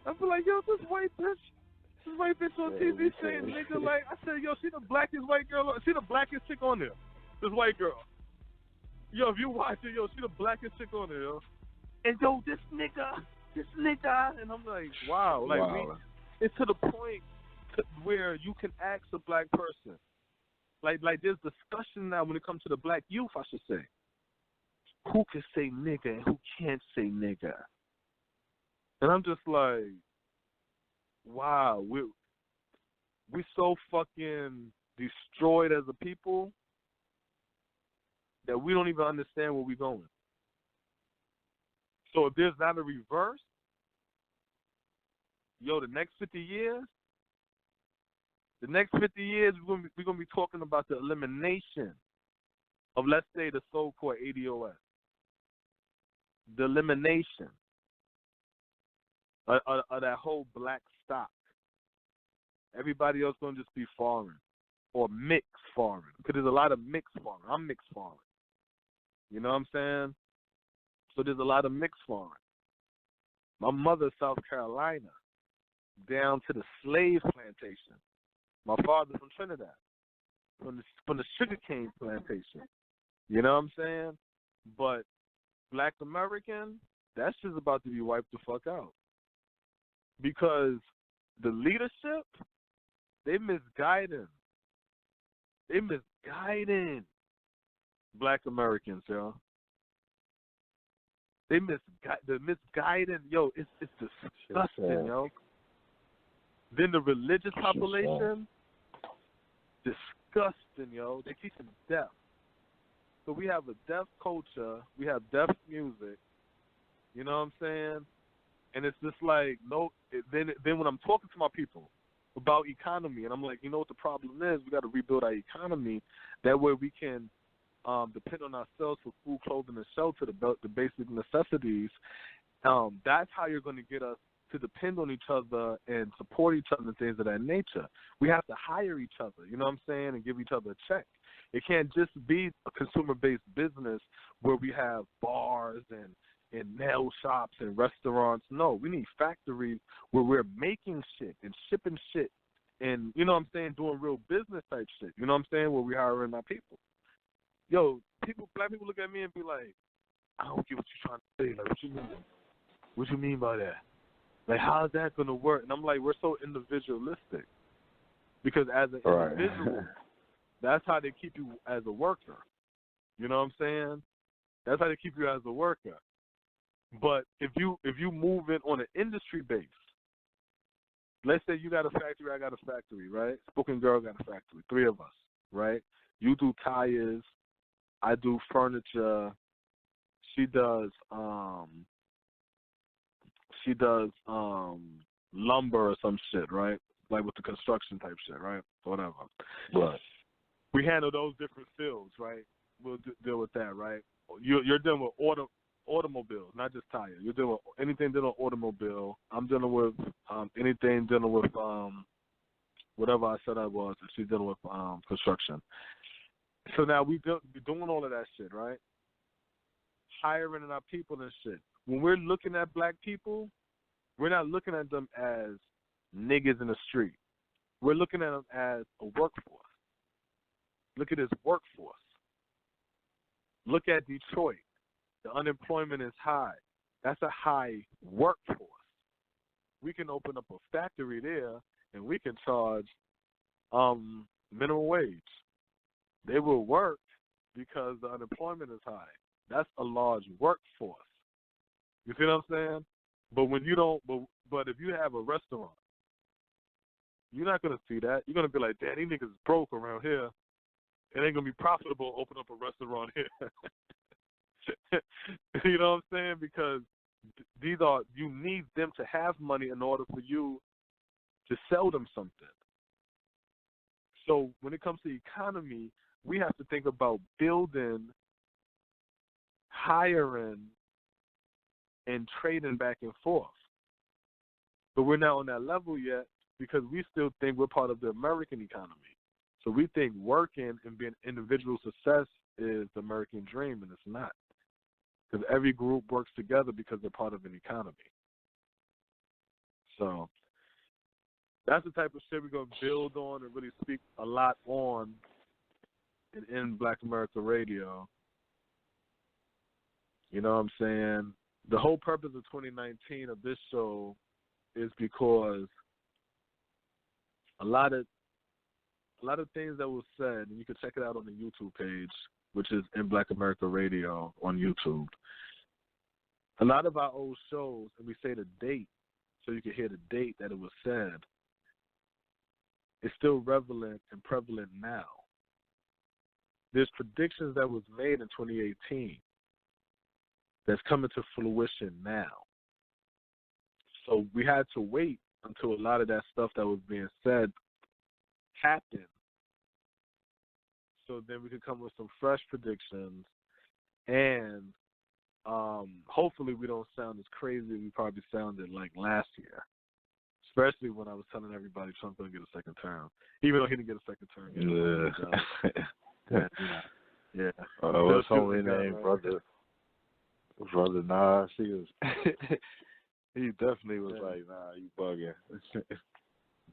I feel like, yo, this white bitch on TV saying nigga like, I said, yo, she the blackest white girl, she the blackest chick on there. This white girl. Yo, if you watch it, yo, she the blackest chick on there, yo. And yo, this nigga, and I'm like, wow, like it's to the point where you can ask a black person, like there's discussion now when it comes to the black youth, I should say, who can say nigga and who can't say nigga, and I'm just like, wow, we're so fucking destroyed as a people that we don't even understand where we're going. So if there's not a reverse, yo, the next 50 years, we're gonna be talking about the elimination of, let's say, the so-called ADOS. The elimination of that whole black stock. Everybody else gonna just be foreign or mixed foreign, because there's a lot of mixed foreign. I'm mixed foreign. You know what I'm saying? So there's a lot of mixed foreign. My mother's South Carolina, down to the slave plantation. My father's from Trinidad, from the sugarcane plantation. You know what I'm saying? But Black American, that's just about to be wiped the fuck out. Because the leadership, they misguiding Black Americans, yo. They're misguiding, yo, it's disgusting, yo. Then the religious population, disgusting, yo. They teach them deaf. So we have a deaf culture, we have deaf music, you know what I'm saying? And it's just like, then when I'm talking to my people about economy, and I'm like, you know what the problem is? We got to rebuild our economy. That way we can depend on ourselves for food, clothing, and shelter, the basic necessities. That's how you're going to get us to depend on each other and support each other and things of that nature. We have to hire each other, you know what I'm saying, and give each other a check. It can't just be a consumer-based business where we have bars and in nail shops and restaurants. No, we need factories where we're making shit and shipping shit and, you know what I'm saying, doing real business type shit. You know what I'm saying, where we hiring our people. Yo, black people look at me and be like, I don't get what you're trying to say. Like, what you mean? What you mean by that? Like, how's that going to work? And I'm like, we're so individualistic. Because as an individual, that's how they keep you as a worker. You know what I'm saying? That's how they keep you as a worker. But if you move in on an industry base, let's say you got a factory, I got a factory, right? Spoken Girl got a factory, 3 of us, right? You do tires, I do furniture. She does lumber or some shit, right? Like with the construction type shit, right? Whatever. Right. We handle those different fields, right? We'll deal with that, right? You're dealing with automobiles, not just tires. You're dealing with anything dealing with automobile. I'm dealing with anything dealing with whatever I said I was, and she's dealing with construction. So now we're doing all of that shit, right? Hiring our people and shit. When we're looking at black people, we're not looking at them as niggas in the street. We're looking at them as a workforce. Look at this workforce. Look at Detroit. The unemployment is high. That's a high workforce. We can open up a factory there, and we can charge minimum wage. They will work because the unemployment is high. That's a large workforce. You see what I'm saying? But when you don't, but if you have a restaurant, you're not gonna see that. You're gonna be like, damn, these niggas is broke around here. It ain't gonna be profitable to open up a restaurant here. You know what I'm saying? Because you need them to have money in order for you to sell them something. So when it comes to the economy, we have to think about building, hiring, and trading back and forth. But we're not on that level yet because we still think we're part of the American economy. So we think working and being individual success is the American dream, and it's not. Because every group works together because they're part of an economy. So that's the type of shit we're going to build on and really speak a lot on in Black America Radio. You know what I'm saying? The whole purpose of 2019 of this show is because a lot of things that was said, and you can check it out on the YouTube page, which is in Black America Radio on YouTube. A lot of our old shows, and we say the date so you can hear the date that it was said, is still relevant and prevalent now. There's predictions that was made in 2018 that's coming to fruition now. So we had to wait until a lot of that stuff that was being said happened, so then we could come with some fresh predictions, and hopefully we don't sound as crazy as we probably sounded like last year, especially when I was telling everybody Trump's going to get a second term, even though he didn't get a second term. Yeah. What's homie name, brother Nas? He was, he definitely was like, nah, you bugging.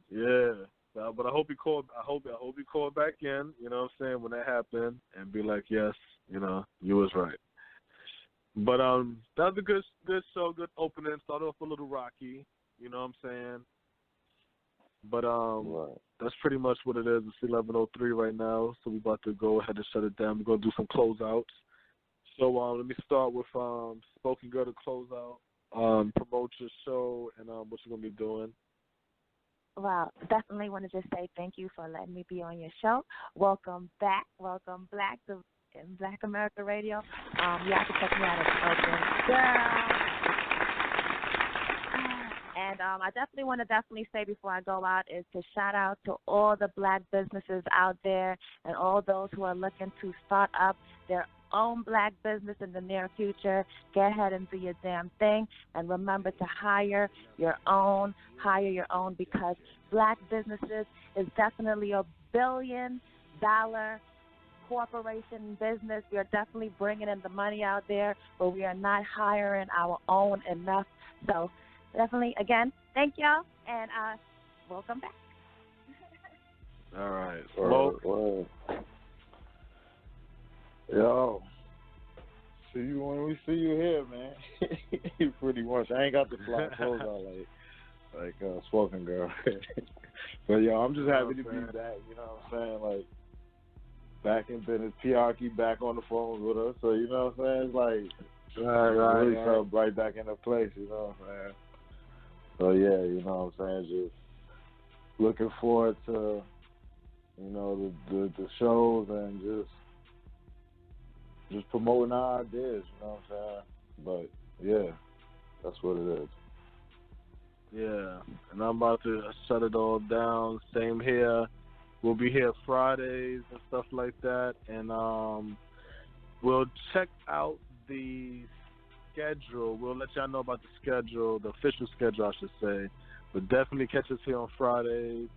Yeah. But I hope he called. I hope he called back in. You know what I'm saying, when that happened, and be like, yes, you was right. But that was a good show, good opening. Started off a little rocky. You know what I'm saying. But right. That's pretty much what it is. It's 11:03 right now, so we're about to go ahead and shut it down. We're gonna do some closeouts. So let me start with Spoken Girl to close out. Promote your show and what you're gonna be doing. Well, definitely want to just say thank you for letting me be on your show. Welcome back. Welcome back to Black America Radio. Y'all can check me out at Spoken Girl. And I definitely want to say before I go out is to shout out to all the black businesses out there and all those who are looking to start up their own black business in the near future. Go ahead and do your damn thing, and remember to hire your own, because black businesses is definitely $1 billion corporation business. We are definitely bringing in the money out there, but we are not hiring our own enough. So definitely, again, thank y'all, and we'll come back. All right. Well, yo, see you when we see you here, man. Pretty much. I ain't got the fly clothes out like Spoken Girl. But yo, I'm just happy to be back. You know what I'm saying? Like back in business. PR keep back on the phone with us. So you know what I'm saying? It's like really felt right back into place. You know what I'm saying? So yeah, you know what I'm saying? Just looking forward to, you know, the shows and just promoting our ideas, you know what I'm saying? But yeah, that's what it is. Yeah, and I'm about to shut it all down. Same here. We'll be here Fridays and stuff like that, and we'll check out the schedule. We'll let y'all know about the schedule, the official schedule, I should say. But definitely catch us here on Fridays.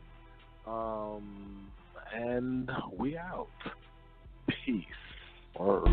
And we out. Peace. Word.